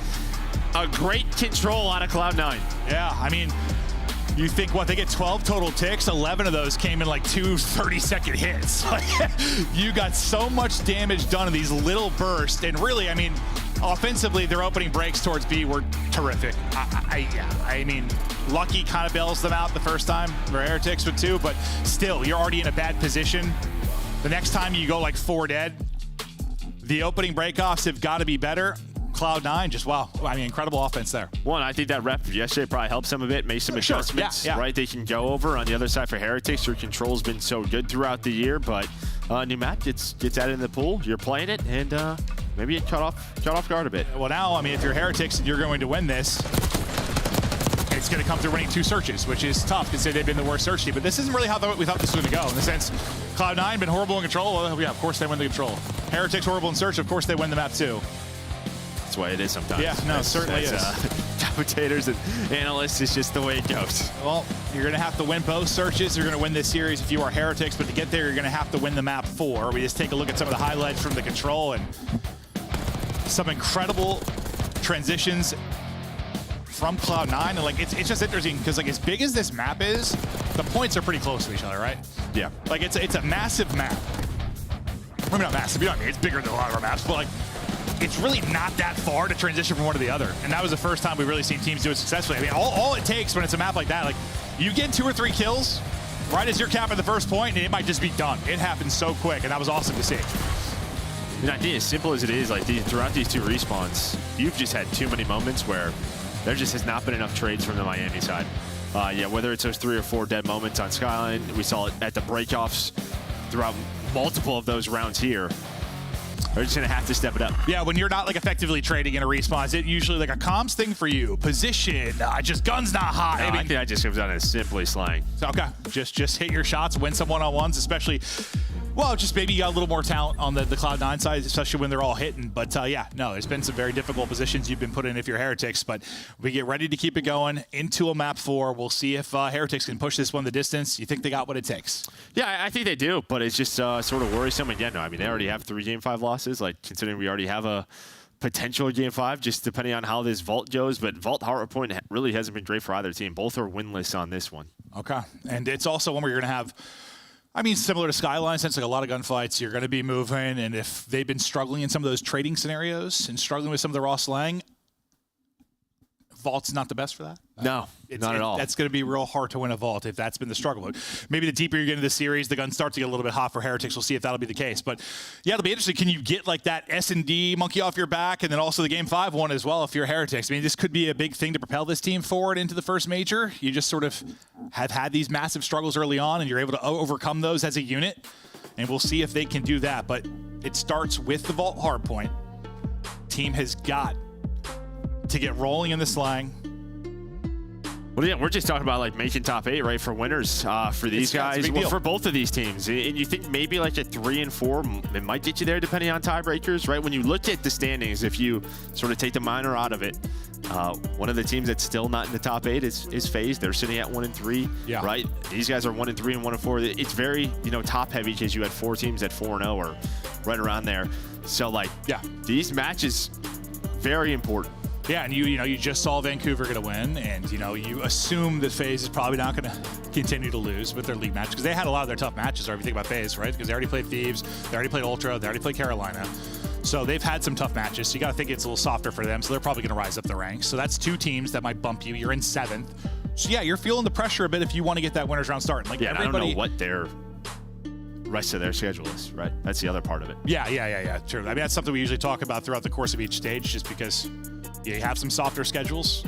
A great control out of Cloud9. Yeah, I mean, you think, what, they get 12 total ticks? 11 of those came in like 2 30-second hits. You got so much damage done in these little bursts, and really, I mean, offensively, their opening breaks towards B were terrific. I mean, Lucky kind of bails them out the first time, for Heretics with 2, but still, you're already in a bad position. The next time you go like 4 dead, the opening breakoffs have got to be better. Cloud9, just wow. I mean, incredible offense there. One, I think that rep yesterday probably helps them a bit, made some adjustments, right? They can go over. On the other side for Heretics, your control's been so good throughout the year, but new map gets added in the pool. You're playing it, and maybe it caught off guard a bit. Well, now, I mean, if you're Heretics and you're going to win this, it's going to come through winning 2 searches, which is tough considering they've been the worst search team. But this isn't really how we thought this was going to go. In the sense, Cloud9 been horrible in control. Well, yeah, of course they win the control. Heretics horrible in search. Of course they win the map too. That's the way it is sometimes. Yeah, no, it certainly is. Commentators and analysts, it's just the way it goes. Well, you're going to have to win both searches. You're going to win this series if you are Heretics, but to get there, you're going to have to win the map 4. We just take a look at some of the highlights from the control and some incredible transitions from Cloud9. And like, it's just interesting because like as big as this map is, the points are pretty close to each other, right? Yeah. Like it's a massive map. Maybe not massive, you know what I mean? It's bigger than a lot of our maps, but like, it's really not that far to transition from one to the other. And that was the first time we've really seen teams do it successfully. I mean, all it takes when it's a map like that, like you get 2 or 3 kills right as you're capping the first point, and it might just be done. It happens so quick, and that was awesome to see. You know, I think as simple as it is, like throughout these 2 respawns, you've just had too many moments where there just has not been enough trades from the Miami side. Yeah, whether it's those 3 or 4 dead moments on Skyline, we saw it at the breakoffs throughout multiple of those rounds here. They're just gonna have to step it up. Yeah, when you're not like effectively trading in a respawn, is it usually like a comms thing for you? Position, just guns not hot. No, I think that just comes down to simply slang. Okay, just hit your shots, win some one-on-ones, especially. Well, just maybe you got a little more talent on the Cloud9 side, especially when they're all hitting. But yeah, no, there's been some very difficult positions you've been put in if you're Heretics. But we get ready to keep it going into a map 4. We'll see if Heretics can push this one the distance. You think they got what it takes? Yeah, I think they do, but it's just sort of worrisome. Again, I mean, they already have 3 Game 5 losses, like considering we already have a potential Game 5, just depending on how this Vault goes. But Vault Hardpoint really hasn't been great for either team. Both are winless on this one. Okay, and it's also one where you're going to have, I mean, similar to Skyline, since like a lot of gunfights, you're going to be moving, and if they've been struggling in some of those trading scenarios and struggling with some of the raw slang, Vault's not the best for that. No, not at all. That's going to be real hard to win a Vault if that's been the struggle. Maybe the deeper you get into the series, the guns start to get a little bit hot for Heretics. We'll see if that'll be the case. But yeah, it'll be interesting. Can you get like that S&D monkey off your back, and then also the Game 5 one as well if you're Heretics? I mean, this could be a big thing to propel this team forward into the first major. You just sort of have had these massive struggles early on, and you're able to overcome those as a unit. And we'll see if they can do that. But it starts with the Vault hardpoint. Team has got to get rolling in the slang. Well, yeah, we're just talking about like making top 8, right, for winners for these guys. Well, for both of these teams. And you think maybe like a 3 and 4, it might get you there depending on tiebreakers, right? When you look at the standings, if you sort of take the minor out of it, one of the teams that's still not in the top 8 is FaZe. They're sitting at 1 and 3, right? These guys are 1 and 3 and 1 and 4. It's very, top heavy because you had 4 teams at 4 and 0 or right around there. So like, yeah, these matches very important. Yeah, and you just saw Vancouver going to win, and you assume that FaZe is probably not going to continue to lose with their league match because they had a lot of their tough matches. Or if you think about FaZe, right? Because they already played Thieves, they already played Ultra, they already played Carolina, so they've had some tough matches. So you got to think it's a little softer for them. So they're probably going to rise up the ranks. So that's 2 teams that might bump you. You're in 7th. So yeah, you're feeling the pressure a bit if you want to get that winners round starting. Like I don't know what their rest of their schedule is, right? That's the other part of it. Yeah. True. I mean, that's something we usually talk about throughout the course of each stage, just because. Yeah, you have some softer schedules,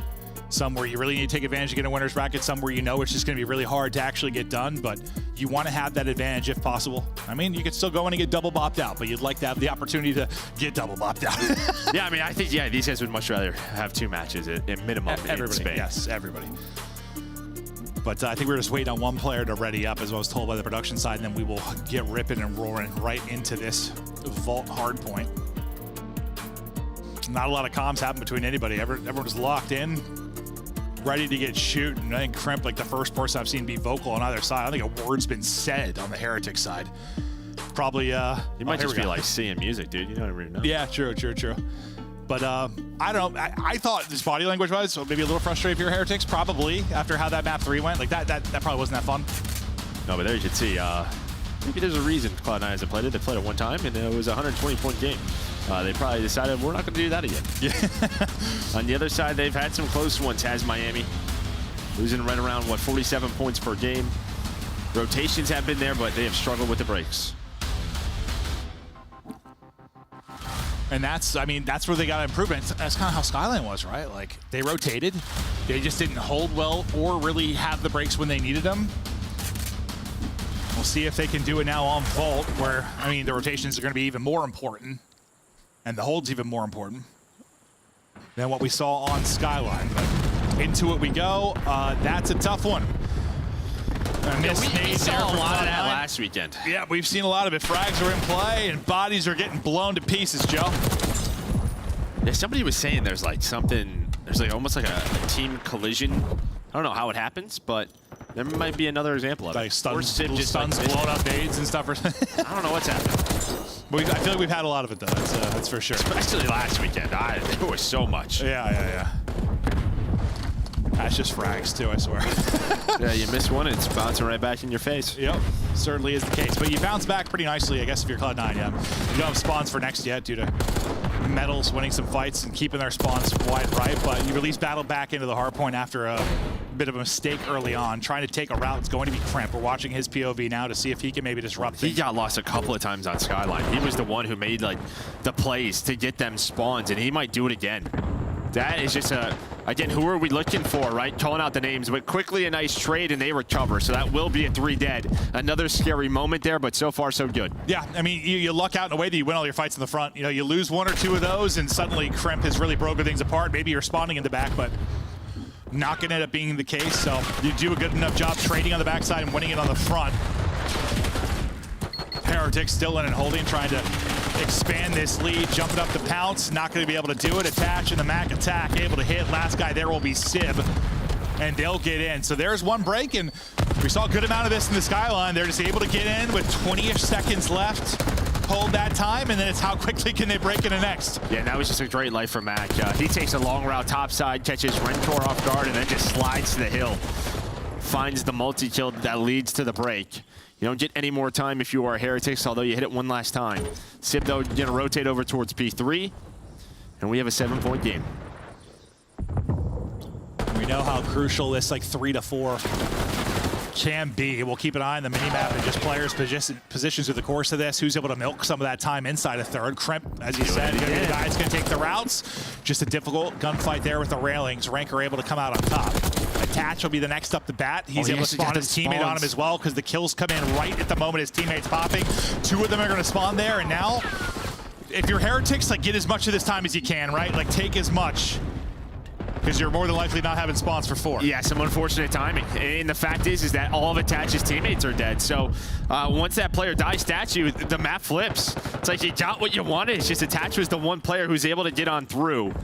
some where you really need to take advantage of getting a winner's bracket, some where it's just going to be really hard to actually get done, but you want to have that advantage if possible. I mean, you could still go in and get double bopped out, but you'd like to have the opportunity to get double bopped out. Yeah, I mean, I think, these guys would much rather have 2 matches at minimum in Spain. Yes, everybody. But I think we're just waiting on one player to ready up, as I was told by the production side, and then we will get ripping and roaring right into this Vault hardpoint. Not a lot of comms happen between anybody. Everyone's locked in, ready to get shoot. And I think Crimp, like the first person I've seen be vocal on either side. I don't think a word's been said on the Heretic side. Probably, you might just be like seeing music, dude. You don't even know. Yeah, true. But I don't know. I thought this body language was so maybe a little frustrated if you're Heretics. Probably after how that map 3 went. Like that probably wasn't that fun. No, but there you can see. Maybe there's a reason Cloud9 hasn't played it. They played it one time, and it was a 120-point game. They probably decided we're not going to do that again. Yeah. On the other side, they've had some close ones. Has Miami losing right around 47 points per game. Rotations have been there, but they have struggled with the breaks. And that's where they got improvement. That's kind of how Skyline was, right? Like they rotated, they just didn't hold well or really have the breaks when they needed them. We'll see if they can do it now on Vault, where the rotations are going to be even more important, and the hold's even more important than what we saw on Skyline. But into it we go. That's a tough one. We saw a lot of that last weekend. Yeah, we've seen a lot of it. Frags are in play, and bodies are getting blown to pieces, Joe. Yeah, somebody was saying there's like almost like a team collision. I don't know how it happens, but there might be another example of it. Like stuns blown up nades and stuff. I don't know what's happening. But I feel like we've had a lot of it, though. That's for sure. Especially last weekend. There was so much. Yeah. That's just frags, too, I swear. Yeah, you miss one, it's bouncing right back in your face. Yep, certainly is the case. But you bounce back pretty nicely, I guess, if you're Cloud9, yeah. You don't have spawns for next yet due to Metals winning some fights and keeping their spawns wide right, but you release battle back into the hardpoint after a bit of a mistake early on, trying to take a route. It's going to be Crimp. We're watching his POV now to see if he can maybe disrupt He things. got lost a couple of times on Skyline. He was the one who made like the plays to get them spawns, and he might do it again. That is just again, who are we looking for, right? Calling out the names, but quickly a nice trade and they recover. So that will be a 3 dead. Another scary moment there, but so far so good. Yeah, I mean, you luck out in a way that you win all your fights in the front. You know, you lose 1 or 2 of those and suddenly Crimp has really broken things apart. Maybe you're spawning in the back, but not gonna end up being the case. So you do a good enough job trading on the backside and winning it on the front. Heretics still in and holding, trying to expand this lead, jumping up the pounce, not going to be able to do it. Attach in the Mac attack, able to hit. Last guy there will be Sib, and they'll get in. So there's one break, and we saw a good amount of this in the Skyline. They're just able to get in with 20-ish seconds left, hold that time, and then it's how quickly can they break into next. Yeah, and that was just a great life for Mac. He takes a long route topside, catches Rentor off guard, and then just slides to the hill. Finds the multi-kill that leads to the break. You don't get any more time if you are Heretics, although you hit it one last time. Sib, though, going to rotate over towards P3, and we have a 7-point game. We know how crucial this 3 to 4 can be. We'll keep an eye on the minimap and just players' positions through the course of this. Who's able to milk some of that time inside a third. Crimp, as you said, going to be the guy that's going to take the routes. Just a difficult gunfight there with the railings. Ranker able to come out on top. Attach will be the next up to bat. He's able to spawn his teammate on him as well because the kills come in right at the moment his teammate's popping. 2 of them are going to spawn there, and now, if you're Heretics, get as much of this time as you can, right? Take as much, because you're more than likely not having spawns for 4. Yeah, some unfortunate timing. And the fact is that all of Attach's teammates are dead. So once that player dies statue, the map flips. It's like you got what you wanted. It's just Attach was the one player who's able to get on through.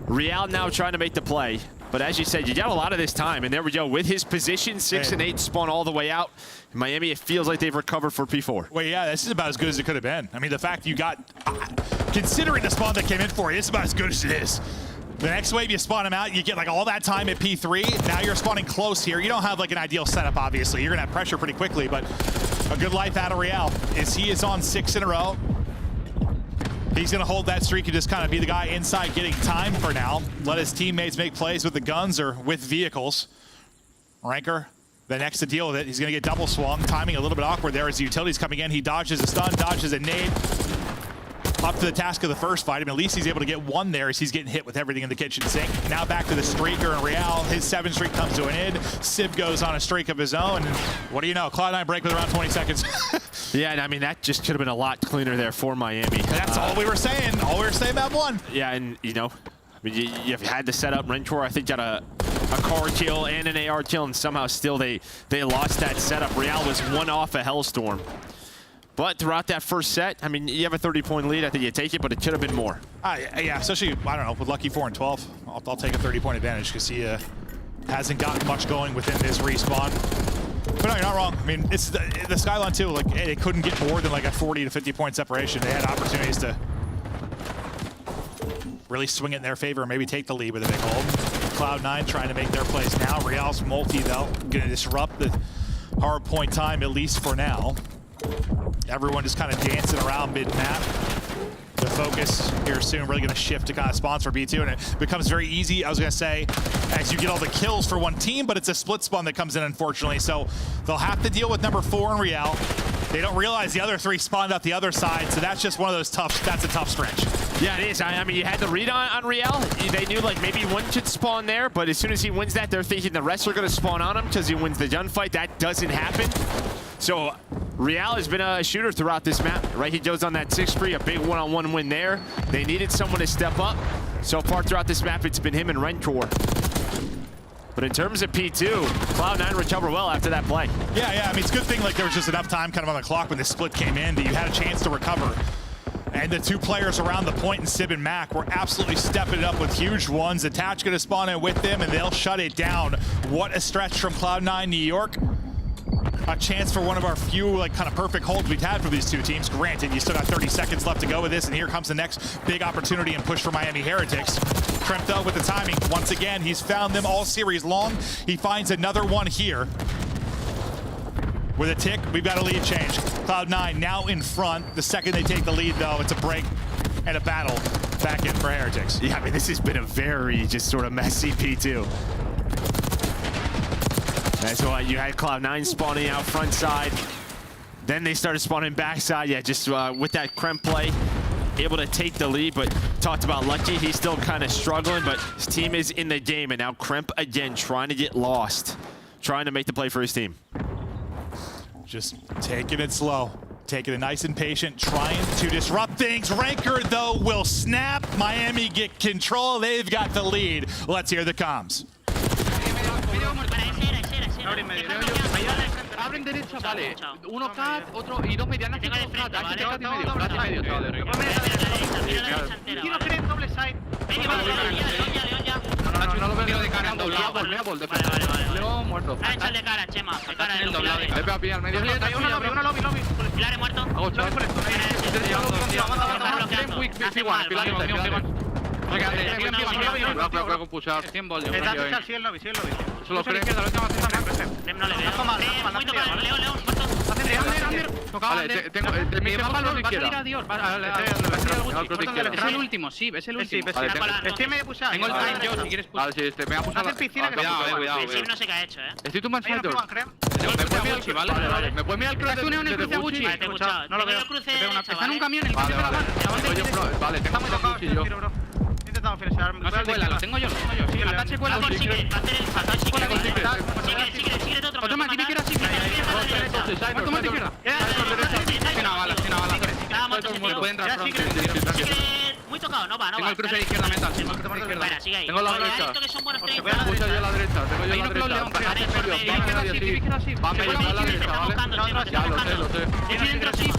Real now trying to make the play. But as you said, you got a lot of this time. And there we go. With his position, 6 and 8 spawn all the way out. In Miami, it feels like they've recovered for P4. Well, yeah, this is about as good as it could have been. I mean, the fact you got, considering the spawn that came in for you, it's about as good as it is. The next wave, you spawn him out, you get all that time at P3. Now you're spawning close here. You don't have an ideal setup, obviously. You're gonna have pressure pretty quickly, but a good life out of Real is he is on 6 in a row. He's gonna hold that streak and just kind of be the guy inside getting time for now. Let his teammates make plays with the guns or with vehicles. Ranker, the next to deal with it. He's gonna get double swung. Timing a little bit awkward there as the utility's coming in. He dodges a stun, dodges a nade. Up to the task of the first fight. I mean, at least he's able to get 1 there as he's getting hit with everything in the kitchen sink. Now back to the streaker and Real. His 7 streak comes to an end. Sib goes on a streak of his own. And what do you know? Cloud9 break with around 20 seconds. Yeah, and I mean, that just could have been a lot cleaner there for Miami. That's all we were saying. All we were saying about 1. Yeah, and I mean, you've had to set up. Rentor, I think, got a car kill and an AR kill, and somehow still they lost that setup. Real was 1 off a Hellstorm. But throughout that first set, I mean, you have a 30-point lead. I think you take it, but it could have been more. Yeah, especially, I don't know, with Lucky 4 and 12. I'll take a 30-point advantage because he hasn't gotten much going within this respawn. But no, you're not wrong. I mean, it's the Skyline too. They couldn't get more than a 40 to 50-point separation. They had opportunities to really swing it in their favor and maybe take the lead with a big hold. Cloud9 trying to make their plays now. Real's multi, though, going to disrupt the hard point time, at least for now. Everyone just kind of dancing around mid-map. The focus here soon really going to shift to kind of spawns for B2, and it becomes very easy, I was going to say, as you get all the kills for one team, but it's a split spawn that comes in, unfortunately. So they'll have to deal with number 4 in Real. They don't realize the other 3 spawned out the other side, so that's just one of those that's a tough stretch. Yeah, it is. I mean, you had the read on Real. They knew maybe 1 could spawn there, but as soon as he wins that, they're thinking the rest are going to spawn on him because he wins the gunfight. That doesn't happen. So Real has been a shooter throughout this map, right? He goes on that 6-3, a big one-on-one win there. They needed someone to step up. So far throughout this map, it's been him and Rentor. But in terms of P2, Cloud9 recovered well after that play. Yeah, I mean, it's a good thing there was just enough time kind of on the clock when the split came in that you had a chance to recover. And the 2 players around the point in Sib and Mac were absolutely stepping it up with huge ones. Attach going to spawn in with them, and they'll shut it down. What a stretch from Cloud9 New York. A chance for one of our few kind of perfect holds we've had for these 2 teams. Granted, you still got 30 seconds left to go with this, and here comes the next big opportunity and push for Miami Heretics. Crimp, though, with the timing. Once again, he's found them all series long. He finds another one here. With a tick, we've got a lead change. Cloud9 now in front. The second they take the lead, though, it's a break and a battle back in for Heretics. Yeah, I mean, this has been a very just sort of messy P2. That's why you had Cloud9 spawning out front side. Then they started spawning backside. Yeah, just with that Kremp play, able to take the lead, but talked about Lucky. He's still kind of struggling, but his team is in the game, and now Kremp again trying to get lost, trying to make the play for his team. Just taking it slow, taking it nice and patient, trying to disrupt things. Ranker, though, will snap. Miami get control. They've got the lead. Let's hear the comms. Abren derecha, vale. Uno cat, otro y dos medianas. Tengo de frente, vale. Cat y medio, cat y medio. Quiero creer doble side. León ya. No lo veo de cara, doblado por Leopold. Vale. León muerto. Échale de cara, Chema. De cara el doblado. Le voy a pillar medio. Uno lobby. Pilar muerto. Hago chat. Voy a compushar. 100 voltios. Sí, el lobby. Solo creo. No le veo. Muy tocado. León, muerto. Vale, tengo mi mapa lo que quiera. Es el último, sí, es el último. Estoy medio pushado. Tengo el time yo, si quieres pushar. Vale, sí, me voy a pushar. Cuidado. Sí, no sé qué ha hecho, Estoy tu manchito. Me puedes mirar el cruce en el cruce Gucci. Vale, te he escuchado. No lo veo. Está en un camión, el camión de la van. Vale, tengo un Gucci yo. Intentado finalizar. No se cuela, lo tengo yo. Sí, el ataque cuela. Sigue, va a hacer el fatal. Sigue de otro. Otro más, aquí me quiero así. Muerto más izquierda. Tiene una bala. Estaba muerto ese tío. Puede entrar front. Muy tocado, no va. Tengo el cruce de izquierda metal. Espera, sigue ahí. Tengo la derecha. Esto que son buenos Tengo yo a la derecha. Va medio a la derecha, ¿vale? Ya lo sé. Estoy dentro, sí.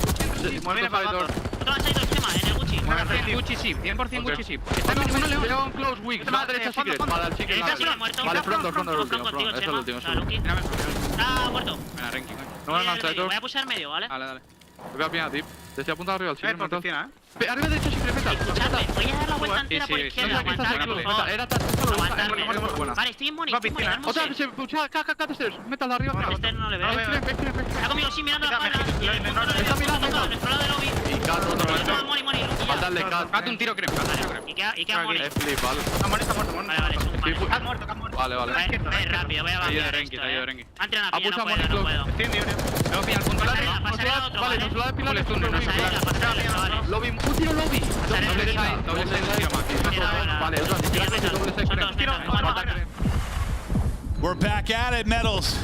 Muerto Fighter. Otro ha salido encima, en el Gucci. 100% Gucci sí. Está en uno León close weak. Va a derecha secret. Para el chicken. Vale, front, el último. Eso es el último. Está muerto. Venga, ranking. No van a lanzar Voy a pushar medio, ¿vale? Dale. Voy a pillar tip. Desde apunta arriba al chicken. Arriba derecha secret metal. Escuchadme, voy a dar la vuelta entera por izquierda. Aguantarme, por favor. Aguantarme. Vale, estoy en money. Otra, se pucha, K stairs. Metal de arriba. Este no le veo. Está conmigo, sí, mirando la espalda. Está mirando. Nuestro lado de lobby. Y Kat otro vez. Money. Falta el de Kat. Kat un tiro creo. Y queda money. Es flip, vale. Está muerto. Vale. Voy rápido, voy a bajar esto, Antes de una pilla, no puedo. Luego pilla el punto. Pasaré al otro, ¿vale? Nos lo da Pilar. Pasaré, vale. Lobby, un tiro lobby. Doble side, Vale, otra, si quieres doble side. We're back at it, Metals.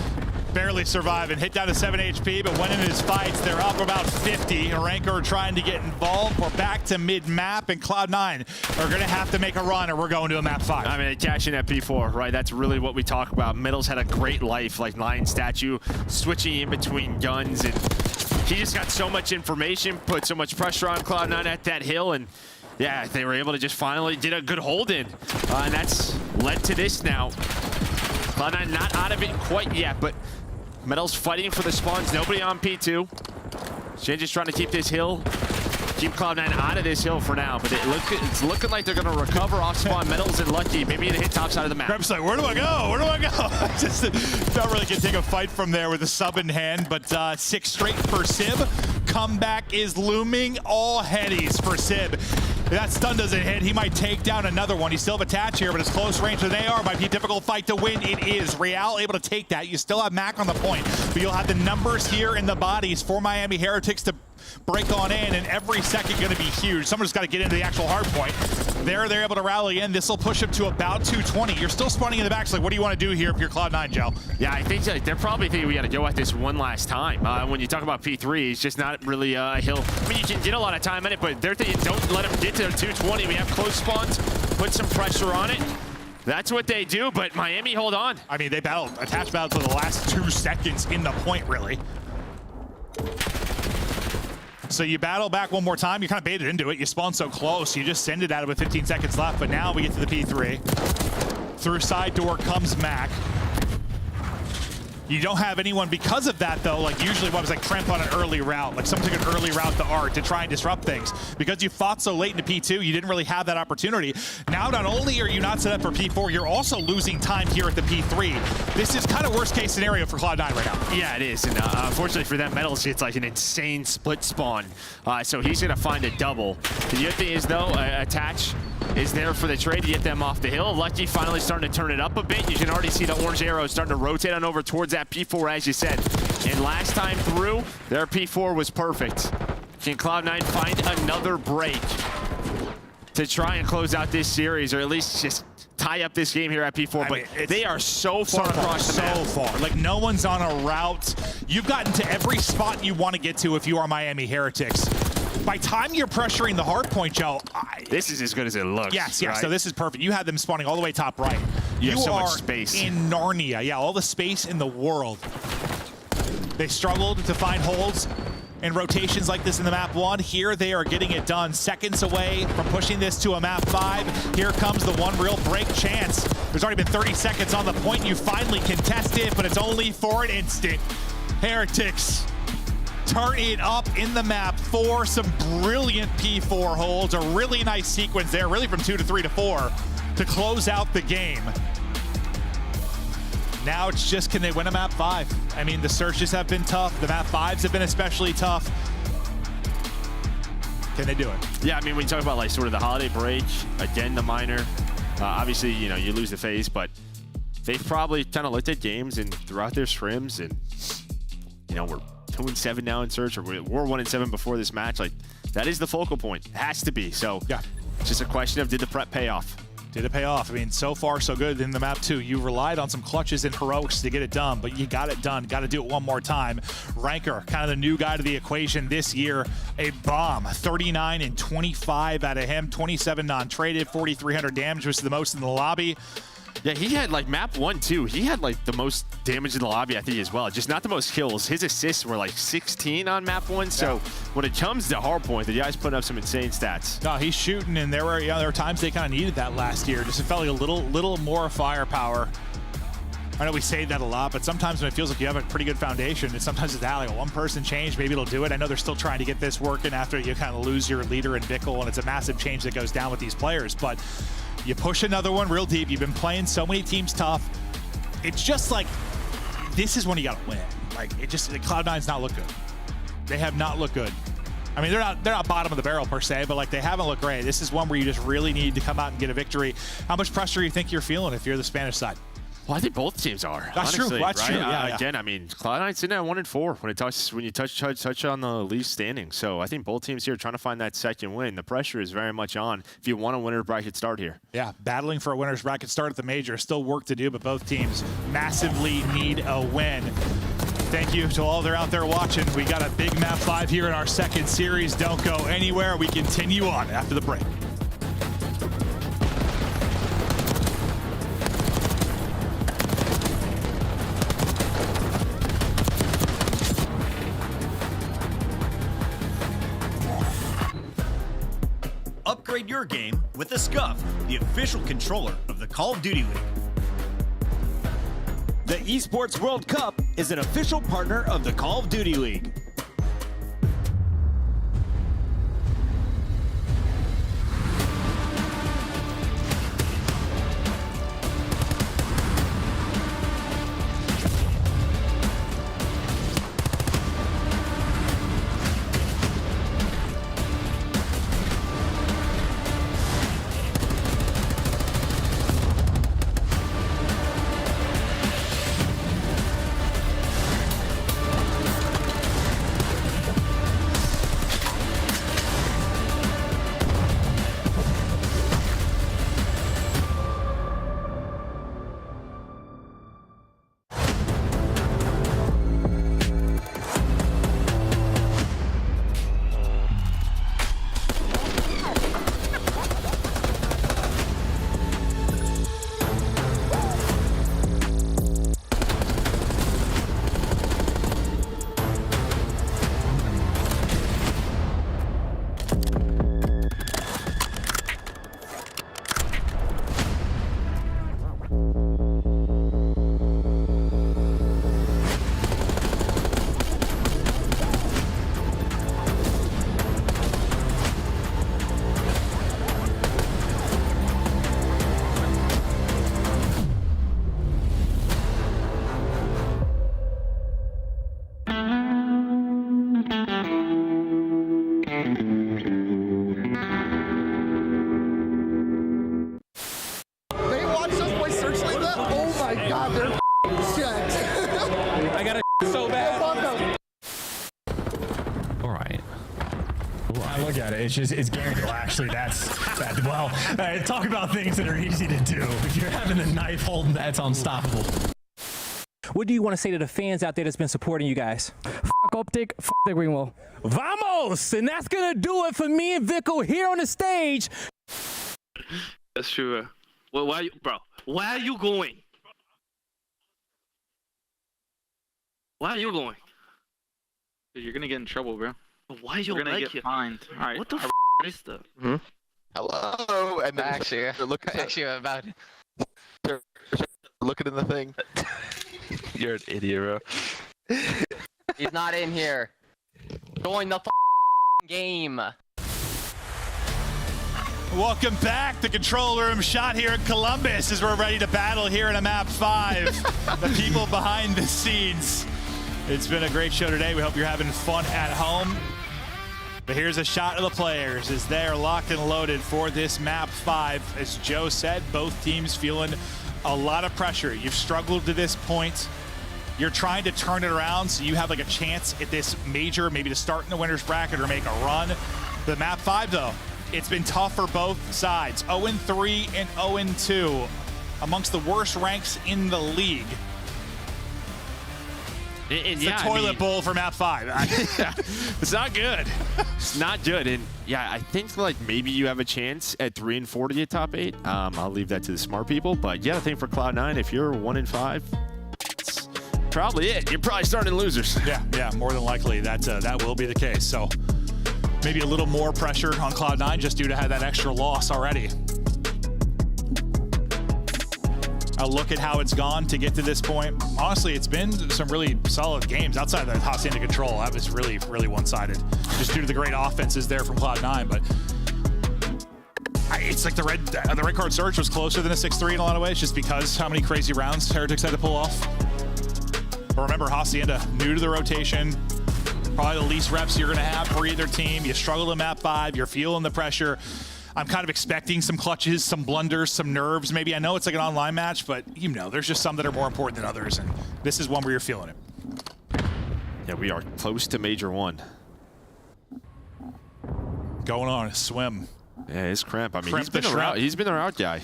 Barely surviving, hit down to 7 HP, but winning his fights, they're up about 50. Ranker trying to get involved. We're back to mid-map, and Cloud9 are going to have to make a run, or we're going to a map 5. I mean, they cash in at P4, right? That's really what we talk about. Metals had a great life, like Lion Statue, switching in between guns, and he just got so much information, put so much pressure on Cloud9 at that hill, and yeah, they were able to just finally did a good hold in, and that's led to this now. Cloud9 not out of it quite yet, but Metals fighting for the spawns. Nobody on P2. Shin just trying to keep this hill, keep Cloud9 out of this hill for now, but it's looking like they're going to recover off spawn. Metals and Lucky, maybe to hit top side of the map. Kremp's like, where do I go? Just not really can take a fight from there with a sub in hand, but 6 straight for Sib. Comeback is looming. All headies for Sib. If that stun doesn't hit, he might take down another one. He's still have attach here, but it's close range than they are. Might be a difficult fight to win. It is. Real able to take that. You still have Mac on the point, but you'll have the numbers here in the bodies for Miami Heretics to break on in, and every second going to be huge. Someone's got to get into the actual hard point. They're able to rally in. This will push up to about 220. You're still spawning in the back, so like, what do you want to do here if you're Cloud9, Joe? Yeah, I think they're probably thinking we got to go at this one last time. When you talk about P3, it's just not really a hill. I mean, you can get a lot of time in it, but they're thinking don't let them get to 220. We have close spawns, put some pressure on it. That's what they do, but Miami hold on. I mean, they attach battled for the last 2 seconds in the point, really. So you battle back one more time. You kind of baited into it. You spawn so close. You just send it out with 15 seconds left. But now we get to the P3. Through side door comes Mac. You don't have anyone because of that, though. Like usually what was like Kremp on an early route. Like someone took an early route to Art to try and disrupt things. Because you fought so late into P2, you didn't really have that opportunity. Now, not only are you not set up for P4, you're also losing time here at the P3. This is kind of worst case scenario for Cloud9 right now. Yeah, it is. And unfortunately for them, Metals, it's like an insane split spawn. So he's going to find a double. The other thing is, though, attach is there for the trade to get them off the hill. Lucky finally starting to turn it up a bit. You can already see the orange arrow starting to rotate on over towards that P4, as you said. And last time through, their P4 was perfect. Can Cloud9 find another break to try and close out this series, or at least just tie up this game here at P4? But they are so far across the map. So far. Like, no one's on a route. You've gotten to every spot you want to get to if you are Miami Heretics. By time you're pressuring the hard point, Joe, this is as good as it looks. Yes, right? so this is perfect. You had them spawning all the way top right. You have so are much space. In Narnia. Yeah, all the space in the world. They struggled to find holes in rotations like this in the map 1. Here they are getting it done. Seconds away from pushing this to a map 5. Here comes the one real break chance. There's already been 30 seconds on the point. You finally contest it, but it's only for an instant. Heretics turn it up in the map 4. Some brilliant P4 holds. A really nice sequence there, really from 2 to 3 to 4 to close out the game. Now it's just, can they win a map 5? I mean, the searches have been tough. The map 5s have been especially tough. Can they do it? Yeah, I mean, when you talk about like sort of the holiday break, again, the minor, obviously, you know, you lose the phase, but they've probably kind of looked at games and throughout their scrims, and, you know, we're 2-7 now in search, or we're 1-7 before this match. Like, that is the focal point. It has to be. So, yeah, it's just a question of, did the prep pay off? Did it pay off? I mean, so far so good in the map 2. You relied on some clutches and heroics to get it done, but you got it done. Got to do it one more time. Ranker, kind of the new guy to the equation this year. A bomb. 39 and 25 out of him. 27 non-traded, 4,300 damage, which is the most in the lobby. Yeah, he had like map 1 too. He had like the most damage in the lobby, I think, as well. Just not the most kills. His assists were like 16 on map 1. So when it comes to hardpoint, the guy's putting up some insane stats. No, he's shooting, and there were times they kind of needed that last year. Just it felt like a little more firepower. I know we say that a lot, but sometimes when it feels like you have a pretty good foundation, and sometimes it's that, like a one-person change, maybe it'll do it. I know they're still trying to get this working after you kind of lose your leader in Bickle, and it's a massive change that goes down with these players. But you push another one real deep. You've been playing so many teams tough. It's just like, this is when you got to win. Like, it just, Cloud9's not look good. They have not looked good. I mean, they're not bottom of the barrel per se, but like, they haven't looked great. This is one where you just really need to come out and get a victory. How much pressure do you think you're feeling if you're the Spanish side? Well, I think both teams are. That's honestly, true. That's right? true. Yeah, Again, I mean, Cloud9's sitting at 1-4 when you touch on the league standing. So I think both teams here are trying to find that second win. The pressure is very much on if you want a winner's bracket start here. Yeah, battling for a winner's bracket start at the major. Still work to do, but both teams massively need a win. Thank you to all that are out there watching. We got a big map 5 here in our second series. Don't go anywhere. We continue on after the break. Upgrade your game with the Scuff, the official controller of the Call of Duty League. The Esports World Cup is an official partner of the Call of Duty League. so bad. All right. I look at it, it's guaranteed. Well, actually, that's well, talk about things that are easy to do. If you're having the knife holding, that's unstoppable. What do you want to say to the fans out there that's been supporting you guys? F Optic, f the Greenwell. Vamos! And that's going to do it for me and Vico here on the stage. That's true. Well, why are you going? Why are you going? Dude, you're gonna get in trouble, bro. Why are you gonna get fined? All right. What the f is that? Hello, and then actually, about looking in the thing. You're an idiot, bro. He's not in here. Join the game. Welcome back. The control room shot here in Columbus as we're ready to battle here in a map 5. The people behind the scenes. It's been a great show today. We hope you're having fun at home. But here's a shot of the players as they are locked and loaded for this map 5. As Joe said, both teams feeling a lot of pressure. You've struggled to this point. You're trying to turn it around so you have like a chance at this major, maybe to start in the winner's bracket or make a run. The map 5 though, it's been tough for both sides. 0-3 and 0-2 amongst the worst ranks in the league. It's the toilet bowl for map 5. It's not good. It's not good. And yeah, I think like maybe you have a chance at 3 and 4 to get top 8. I'll leave that to the smart people. But yeah, I think for Cloud9, if you're 1 and 5, it's probably it. You're probably starting losers. Yeah, more than likely that will be the case. So maybe a little more pressure on Cloud9 just due to have that extra loss already. A look at how it's gone to get to this point. Honestly, it's been some really solid games outside of the Hacienda control. That was really, really one-sided, just due to the great offenses there from Cloud9. But it's like the red card surge was closer than a 6-3 in a lot of ways, just because how many crazy rounds Heretics had to pull off. But remember, Hacienda new to the rotation, probably the least reps you're going to have for either team. You struggle in map 5. You're feeling the pressure. I'm kind of expecting some clutches, some blunders, some nerves. Maybe I know it's like an online match, but you know, there's just some that are more important than others, and this is one where you're feeling it. Yeah, we are close to Major 1. Going on a swim. Yeah, it's Cramp. I mean, Cramp he's been a route guy.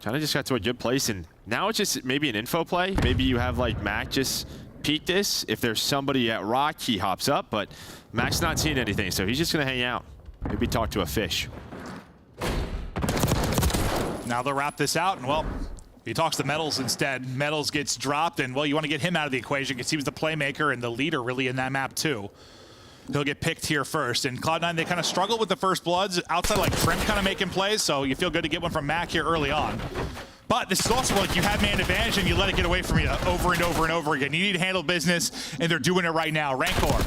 Kind of just got to a good place, and now it's just maybe an info play. Maybe you have like Mac just peek this. If there's somebody at Rock, he hops up, but Mac's not seeing anything, so he's just going to hang out. Maybe talk to a fish. Now they'll wrap this out, and well, he talks to Metals instead. Metals gets dropped, and well, you want to get him out of the equation because he was the playmaker and the leader really in that map too. He'll get picked here first, and Cloud9, they kind of struggle with the first bloods outside, like Trim kind of making plays, so you feel good to get one from Mac here early on. But this is also like you have man advantage and you let it get away from you over and over and over again. You need to handle business, and they're doing it right now. Rancor.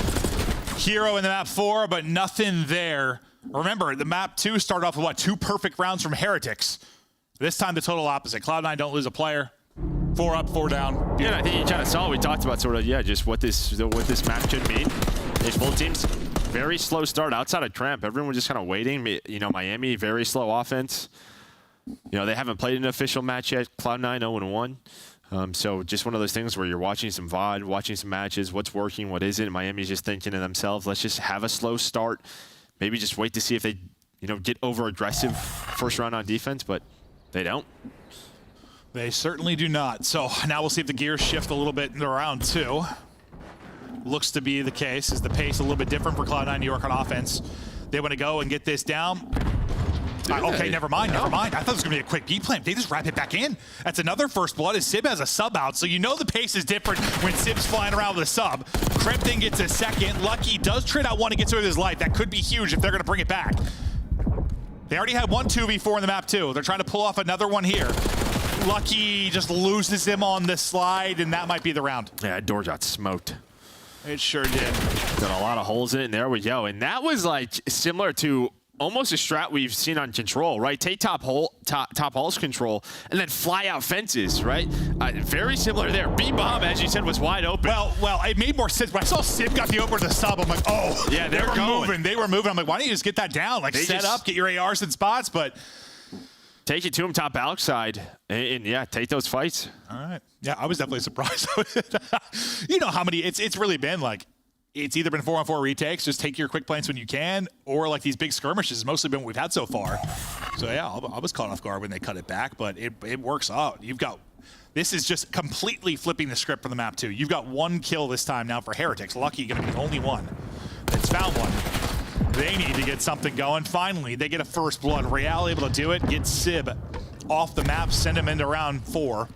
Hero in the map 4, but nothing there. Remember, the map 2 started off with, what, 2 perfect rounds from Heretics. This time, the total opposite. Cloud9 don't lose a player. 4 up, 4 down. Yeah, I think you kind of saw, we talked about sort of, yeah, just what this map should mean. If both teams, very slow start outside of Tramp. Everyone was just kind of waiting. You know, Miami, very slow offense. You know, they haven't played an official match yet. Cloud9, 0-1. So just one of those things where you're watching some VOD, watching some matches, what's working, what isn't. Miami's just thinking to themselves, let's just have a slow start. Maybe just wait to see if they, you know, get over-aggressive first round on defense, but they don't. They certainly do not. So now we'll see if the gears shift a little bit into round 2. Looks to be the case. Is the pace a little bit different for Cloud9 New York on offense? They want to go and get this down. Okay, never mind. I thought it was going to be a quick B plan. They just wrap it back in. That's another first blood as Sib has a sub out, so you know the pace is different when Sib's flying around with a sub. Krempton gets a second. Lucky does trade out one to get through his life. That could be huge if they're going to bring it back. They already had one 2v4 in the map 2. They're trying to pull off another one here. Lucky just loses him on the slide, and that might be the round. Yeah, that door got smoked. It sure did. Got a lot of holes in it, and there we go. And that was like similar to almost a strat we've seen on Control, right? Take top halls Control and then fly out fences, right? Very similar there. B-bomb, as you said, was wide open. Well, it made more sense. When I saw Sib got the opener to the sub, I'm like, oh, yeah, they were moving. I'm like, why don't you just get that down? Like, set up, get your ARs in spots, but take it to him top Alex side, and yeah, take those fights. All right. Yeah, I was definitely surprised. You know how many, it's really been like, it's either been 4-on-4 retakes, just take your quick plants when you can, or like these big skirmishes has mostly been what we've had so far. So yeah, I was caught off guard when they cut it back, but it works out. This is just completely flipping the script for the map too. You've got 1 kill this time now for Heretics. Lucky gonna be the only one that's found one. They need to get something going. Finally, they get a first blood. Real able to do it, get Sib off the map, send him into round 4.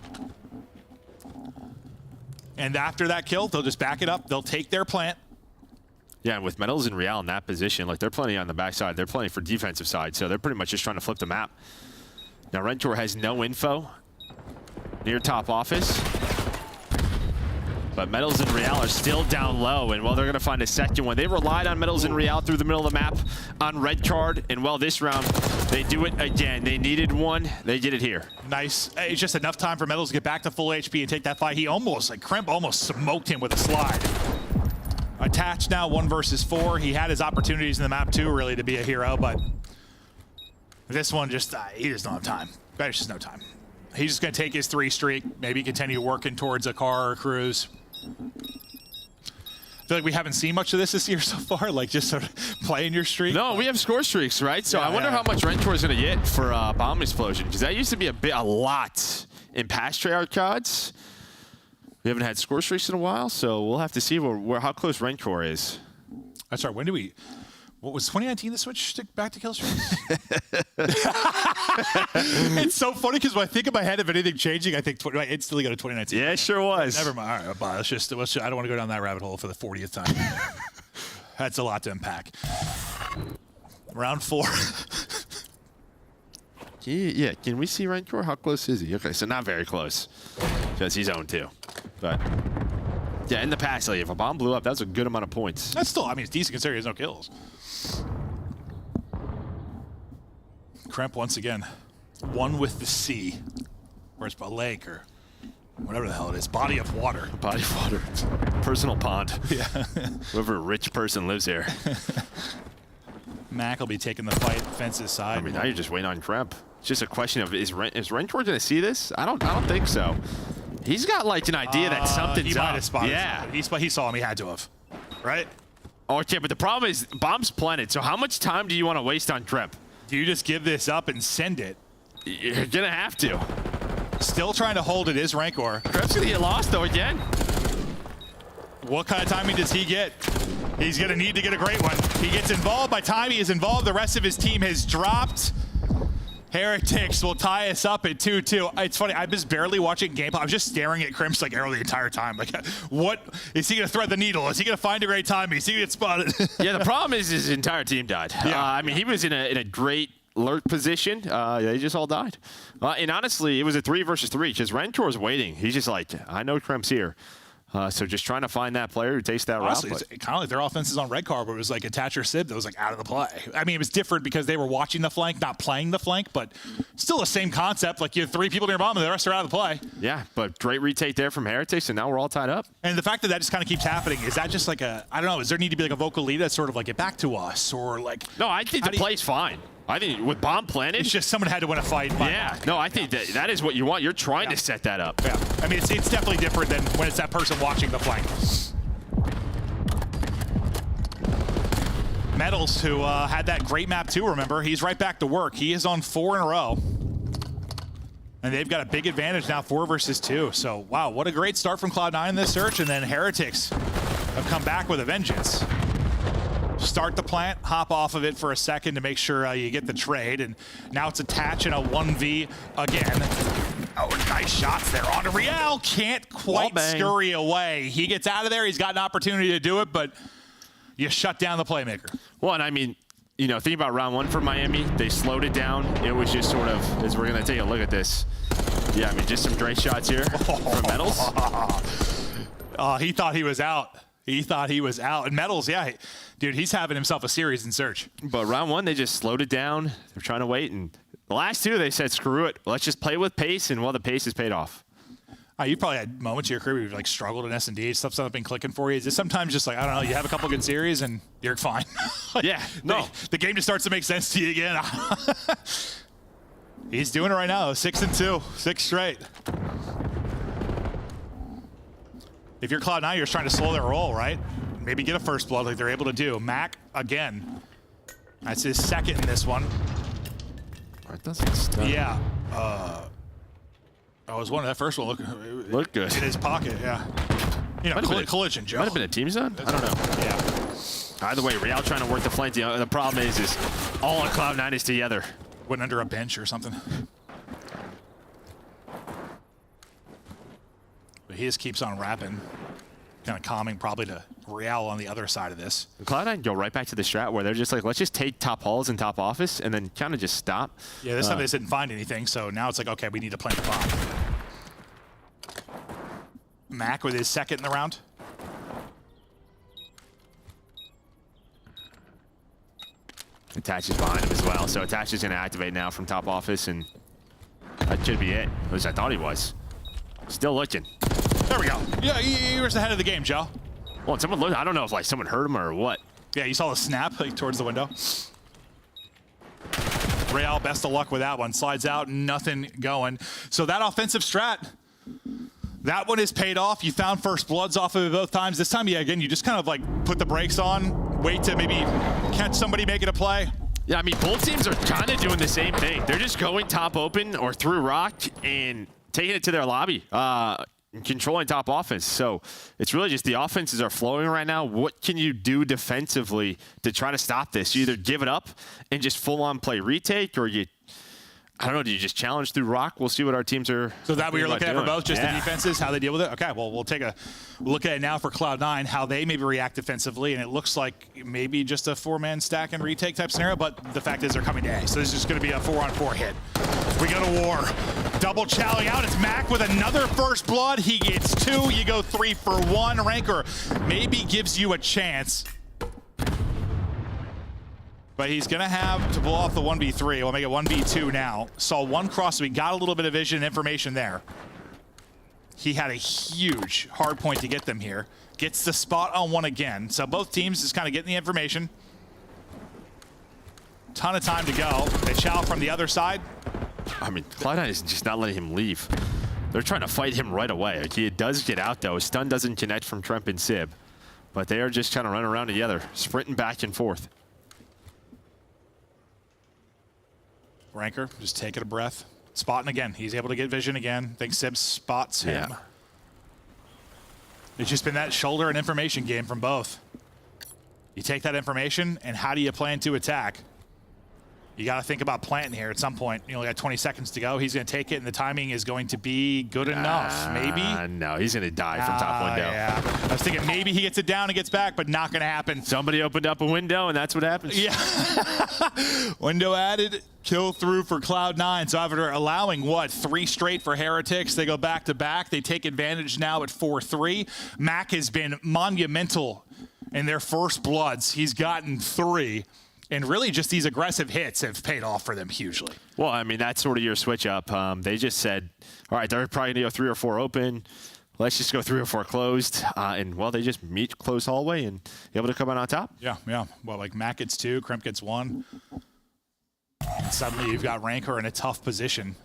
And after that kill, they'll just back it up. They'll take their plant. Yeah, and with Metals and Real in that position, like they're playing on the backside, they're playing for defensive side, so they're pretty much just trying to flip the map. Now Rentor has no info near top office, but Metals and Real are still down low, and well, they're gonna find a second one. They relied on Metals and Real through the middle of the map on red card, and well, this round they do it again. They needed one, they did it here. Nice. It's just enough time for Metals to get back to full HP and take that fight. He almost, like Kremp almost smoked him with a slide. Attached now, 1 versus 4. He had his opportunities in the map too, really, to be a hero, but this one just, he just don't have time. There's just no time. He's just gonna take his 3 streak, maybe continue working towards a car or cruise. I feel like we haven't seen much of this year so far, like just sort of playing your streak. No, we have score streaks, right? So yeah, I wonder how much Rentor is gonna get for bomb explosion, because that used to be a lot in past Treyarch cards. We haven't had score streaks in a while, so we'll have to see how close Rentor is. That's right. When do we? What was 2019 the switch back to kill streaks? It's so funny because when I think in my head of anything changing, I think I instantly go to 2019. Yeah, it sure was. Never mind. All right, bye. Let's just, I don't want to go down that rabbit hole for the 40th time. That's a lot to unpack. Round 4. Yeah, can we see Rentor? How close is he? Okay, so not very close, because he's 0-2. But yeah, in the past, like, if a bomb blew up, that's a good amount of points. That's still, I mean, it's decent considering he has no kills. Kremp once again, 1 with the sea, or it's a lake or whatever the hell it is, body of water. Body of water, personal pond. Yeah. Whoever rich person lives here. Mac will be taking the fight, fence's side. I mean, now you're just waiting on Kremp. It's just a question of is Rentor going to see this? I don't think so. He's got like an idea that something's he up. might have spotted yeah, he saw him. He had to have, right? Okay, but the problem is bomb's planted. So how much time do you want to waste on Kremp? Do you just give this up and send it? You're gonna have to. Still trying to hold it is Rancor. Kremp's gonna get lost though again. What kind of timing does he get? He's gonna need to get a great one. He gets involved. By the time he is involved, the rest of his team has dropped. Heretics will tie us up at 2-2. It's funny, I was barely watching gameplay. I was just staring at Kremp's like arrow the entire time. Like, what is he gonna thread the needle? Is he gonna find a great time? Is he gonna get spotted? Yeah, the problem is his entire team died. Yeah. I mean, he was in a great lurk position. They just all died. And honestly, it was a 3 versus 3 because Rentor's waiting. He's just like, I know Kremp's here. So just trying to find that player who takes that Honestly, route. it's kind of like their offense is on red card, but it was like Attach or Sib that was like out of the play. I mean, it was different because they were watching the flank, not playing the flank, but still the same concept. Like you have 3 people near bomb and the rest are out of the play. Yeah, but great retake there from Heretics, and now we're all tied up. And the fact that just kind of keeps happening, is that just like I don't know, does there need to be like a vocal lead that's sort of like get back to us or like? No, I think the play's fine. I think with bomb planted, it's just someone had to win a fight. Yeah, no, I think that is what you want. You're trying to set that up. Yeah, I mean, it's definitely different than when it's that person watching the flank. Metals, who had that great map too, remember? He's right back to work. He is on 4 in a row. And they've got a big advantage now, 4 versus 2. So, wow, what a great start from Cloud9 in this search. And then Heretics have come back with a vengeance. Start the plant, hop off of it for a second to make sure you get the trade, and now it's Attach in a 1v again. Oh, nice shots there onto Real. Can't quite scurry away. He gets out of there. He's got an opportunity to do it, but you shut down the playmaker. Well, and I mean, you know, think about round 1 for Miami. They slowed it down. It was just sort of, as we're going to take a look at this. Yeah, I mean, just some great shots here from Metals. He thought he was out. He thought he was out. And Metals, yeah, dude, he's having himself a series in search. But round 1, they just slowed it down. They're trying to wait. And the last 2, they said, screw it. Let's just play with pace. And well, the pace has paid off. You probably had moments in your career where you've like struggled in S&D. Stuff's not been clicking for you. Is it sometimes just like, I don't know, you have a couple good series and you're fine? Yeah, no. The game just starts to make sense to you again. He's doing it right now. 6-2, 6 straight. If you're Cloud9, you're just trying to slow their roll, right? Maybe get a first blood like they're able to do. Mac, again. That's his second in this one. It doesn't stop. Yeah. I was wondering, that first one looked good. In his pocket, yeah. You know, collision, Joe. Might have been a team zone? I don't know. Yeah. Either way, Real trying to work the flank. The problem is all of Cloud9 is together. Went under a bench or something. But he just keeps on rapping. Kind of calming probably to Real on the other side of this. Cloud9 go right back to the strat where they're just like, let's just take top halls and top office and then kind of just stop. Yeah, this time they just didn't find anything, so now it's like, okay, we need to plant the bomb. Mac with his second in the round. Attach is behind him as well, so Attach is going to activate now from top office, and that should be it. At least I thought he was. Still looking. There we go. Yeah, he was ahead of the game, Joe. Well, someone looked. I don't know if like someone heard him or what. Yeah, you saw the snap like towards the window. Real, best of luck with that one. Slides out, nothing going. So that offensive strat, that one is paid off. You found first bloods off of it both times. This time, yeah, again, you just kind of like put the brakes on, wait to maybe catch somebody making a play. Yeah, I mean, both teams are kind of doing the same thing. They're just going top open or through rock and taking it to their lobby, controlling top offense. So it's really just the offenses are flowing right now. What can you do defensively to try to stop this? You either give it up and just full-on play retake, or you, I don't know, do you just challenge through rock? We'll see what our teams are. So that we were looking at for both, just the defenses, how they deal with it? Okay, well, we'll take a look at it now for Cloud9, how they maybe react defensively, and it looks like maybe just a 4-man stack and retake type scenario, but the fact is they're coming to A, so this is going to be a 4-on-4 hit. We go to war. Double chowing out. It's Mac with another first blood. He gets 2. You go 3 for 1. Ranker maybe gives you a chance. But he's going to have to pull off the 1v3. We'll make it 1v2 now. Saw one cross, so we got a little bit of vision and information there. He had a huge hard point to get them here. Gets the spot on one again. So both teams just kind of getting the information. Ton of time to go. They chow from the other side. I mean, Cloud9 is just not letting him leave. They're trying to fight him right away. Like, he does get out, though. His stun doesn't connect from Tremp and Sib. But they are just trying to run around together, sprinting back and forth. Ranker just taking a breath. Spotting again. He's able to get vision again. I think Sib spots him. Yeah. It's just been that shoulder and information game from both. You take that information, and how do you plan to attack? You got to think about planting here at some point. You only got 20 seconds to go. He's going to take it, and the timing is going to be good enough. Maybe? No, he's going to die from top window. Yeah. I was thinking maybe he gets it down and gets back, but not going to happen. Somebody opened up a window, and that's what happens. Yeah. Window added, kill through for Cloud9. So after allowing, what, 3 straight for Heretics, they go back-to-back. They take advantage now at 4-3. Mac has been monumental in their first bloods. He's gotten 3. And really just these aggressive hits have paid off for them hugely. Well, I mean, that's sort of your switch up. They just said, all right, they're probably going to go 3 or 4 open. Let's just go 3 or 4 closed. And, well, they just meet closed hallway and able to come out on top. Yeah, yeah. Well, like Mac gets 2, Crimp gets 1. And suddenly you've got Ranker in a tough position.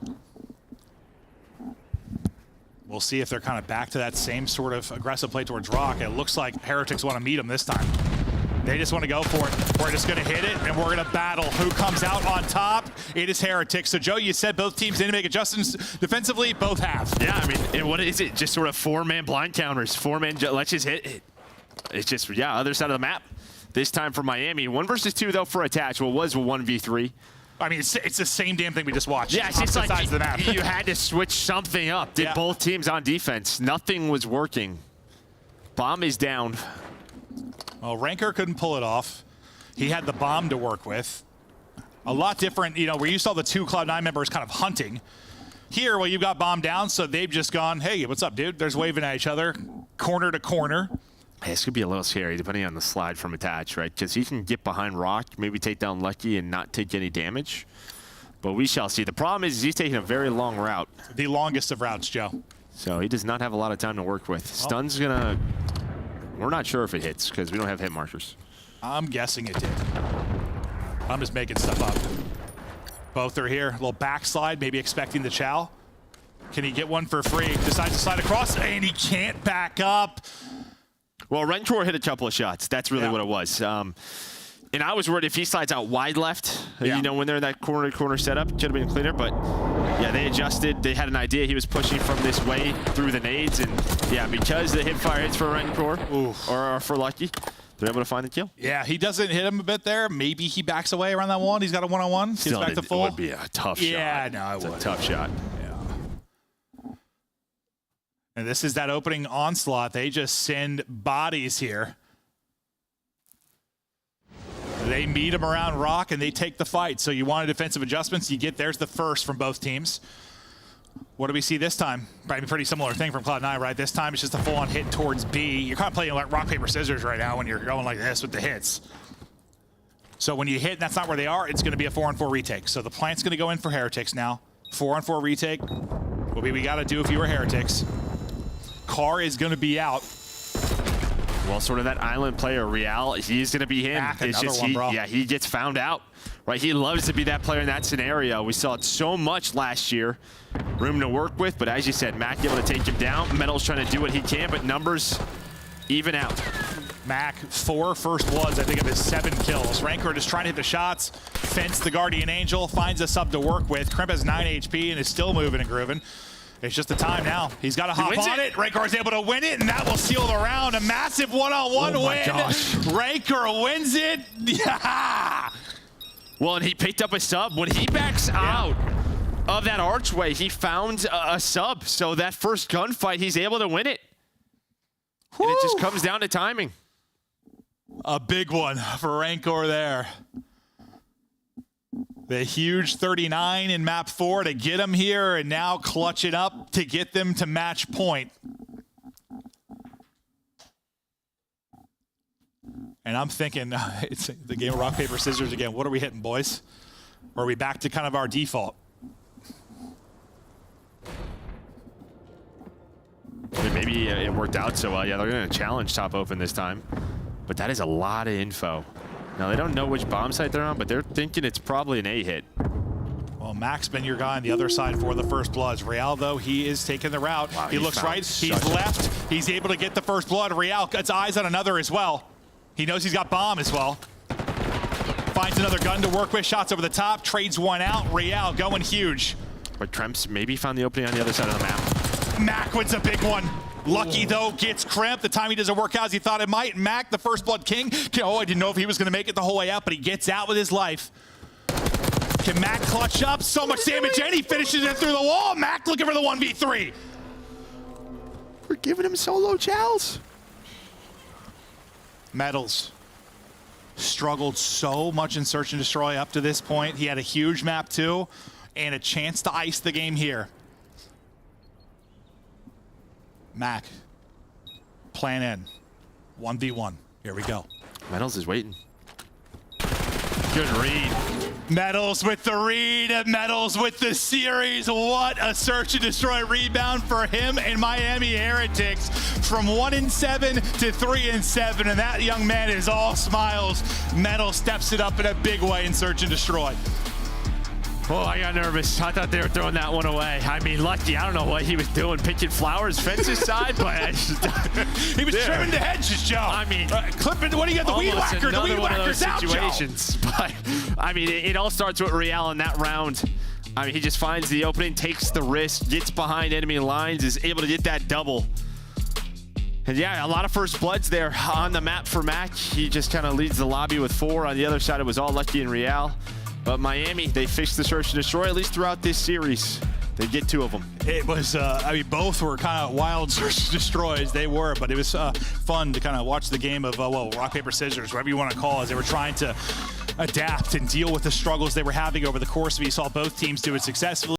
We'll see if they're kind of back to that same sort of aggressive play towards Rock. It looks like Heretics want to meet him this time. They just want to go for it. We're just going to hit it, and we're going to battle. Who comes out on top? It is Heretics. So, Joe, you said both teams didn't make adjustments defensively. Both have. Yeah, I mean, and what is it? Just sort of 4-man blind counters. 4-man, let's just hit it. It's just, yeah, other side of the map. This time for Miami. 1 versus 2, though, for Attach. Well, was a 1v3. I mean, it's the same damn thing we just watched. Yeah, it's just like sides of the map. You had to switch something up. Did both teams on defense. Nothing was working. Bomb is down. Well, Ranker couldn't pull it off. He had the bomb to work with. A lot different, you know, where you saw the 2 Cloud9 members kind of hunting. Here, well, you've got bomb down, so they've just gone, hey, what's up, dude? There's waving at each other, corner to corner. Hey, this could be a little scary, depending on the slide from Attach, right? Because he can get behind Rock, maybe take down Lucky and not take any damage. But we shall see. The problem is he's taking a very long route. The longest of routes, Joe. So he does not have a lot of time to work with. Stun's going to... We're not sure if it hits because we don't have hit markers. I'm guessing it did. I'm just making stuff up. Both are here. A little backslide, maybe expecting the chow. Can he get one for free? Decides to slide across, and he can't back up. Well, Rencor hit a couple of shots. That's really what it was. And I was worried if he slides out wide left, you know, when they're in that corner setup, it should have been cleaner. But, yeah, they adjusted. They had an idea he was pushing from this way through the nades. And, yeah, because the hipfire hits for Rencor, or for Lucky, they're able to find the kill. Yeah, he doesn't hit him a bit there. Maybe he backs away around that one. He's got a one-on-one. Gets back to full. It would be a tough shot. Yeah, no, it's a tough shot. Yeah. And this is that opening onslaught. They just send bodies here. They meet him around rock, and they take the fight. So you wanted defensive adjustments. You get there's the first from both teams. What do we see this time? Probably a pretty similar thing from Cloud9, right? This time it's just a full-on hit towards B. You're kind of playing like rock, paper, scissors right now when you're going like this with the hits. So when you hit and that's not where they are, it's going to be a 4-on-4 retake. So the plant's going to go in for Heretics now. 4-on-4 retake. What we got to do if you were Heretics. Car is going to be out. Well, sort of that island player, Real, he's going to be him. It's just he gets found out, right? He loves to be that player in that scenario. We saw it so much last year. Room to work with, but as you said, Mac able to take him down. Metal's trying to do what he can, but numbers even out. Mac, 4 first bloods, I think, of his 7 kills. Rancor just trying to hit the shots. Fence the Guardian Angel, finds a sub to work with. Crimp has 9 HP and is still moving and grooving. It's just the time now. He's got to hop on it. Rancor's able to win it, and that will seal the round. A massive one-on-one win. Gosh. Rancor wins it. Yeah. Well, and he picked up a sub. When he backs out of that archway, he found a sub. So that first gunfight, he's able to win it. And it just comes down to timing. A big one for Rancor there. The huge 39 in map 4 to get them here, and now clutch it up to get them to match point. And I'm thinking, it's the game of rock, paper, scissors again. What are we hitting, boys? Or are we back to kind of our default? Maybe it worked out so well. Yeah, they're going to challenge top open this time. But that is a lot of info. Now, they don't know which bomb site they're on, but they're thinking it's probably an A hit. Well, Mac's been your guy on the other side for the first bloods. Real, though, he is taking the route. Wow, he looks right. He's left. He's able to get the first blood. Real gets eyes on another as well. He knows he's got bomb as well. Finds another gun to work with. Shots over the top. Trades one out. Real going huge. But Tremps maybe found the opening on the other side of the map. Mac wins a big one. Lucky, though, gets Crimp. The timing doesn't work out as he thought it might. Mac, the first blood king. Oh, I didn't know if he was going to make it the whole way out, but he gets out with his life. Can Mac clutch up? So much damage, and he finishes it through the wall. Mac looking for the 1v3. We're giving him solo chows. Metals struggled so much in Search and Destroy up to this point. He had a huge map, too, and a chance to ice the game here. Mac, plan in, 1v1. Here we go. Metals is waiting. Good read. Metals with the read, and Metals with the series. What a Search and Destroy rebound for him and Miami Heretics from 1-7 to 3-7, and that young man is all smiles. Metals steps it up in a big way in Search and Destroy. Oh, I got nervous. I thought they were throwing that one away. I mean, Lucky, I don't know what he was doing, picking flowers, fences side, but he was trimming the hedges, Joe. I mean, clipping. What do you got? The weed whacker. The weed whacker's out, situations. Joe. But I mean, it all starts with Real in that round. I mean, he just finds the opening, takes the risk, gets behind enemy lines, is able to get that double. And yeah, a lot of first bloods there on the map for Mac. He just kind of leads the lobby with 4. On the other side, it was all Lucky and Real. But Miami, they fixed the Search and Destroy, at least throughout this series. They get 2 of them. It was, I mean, both were kind of wild Search and Destroys. They were, but it was fun to kind of watch the game of, well, rock, paper, scissors, whatever you want to call it, as they were trying to adapt and deal with the struggles they were having over the course of it. You saw both teams do it successfully.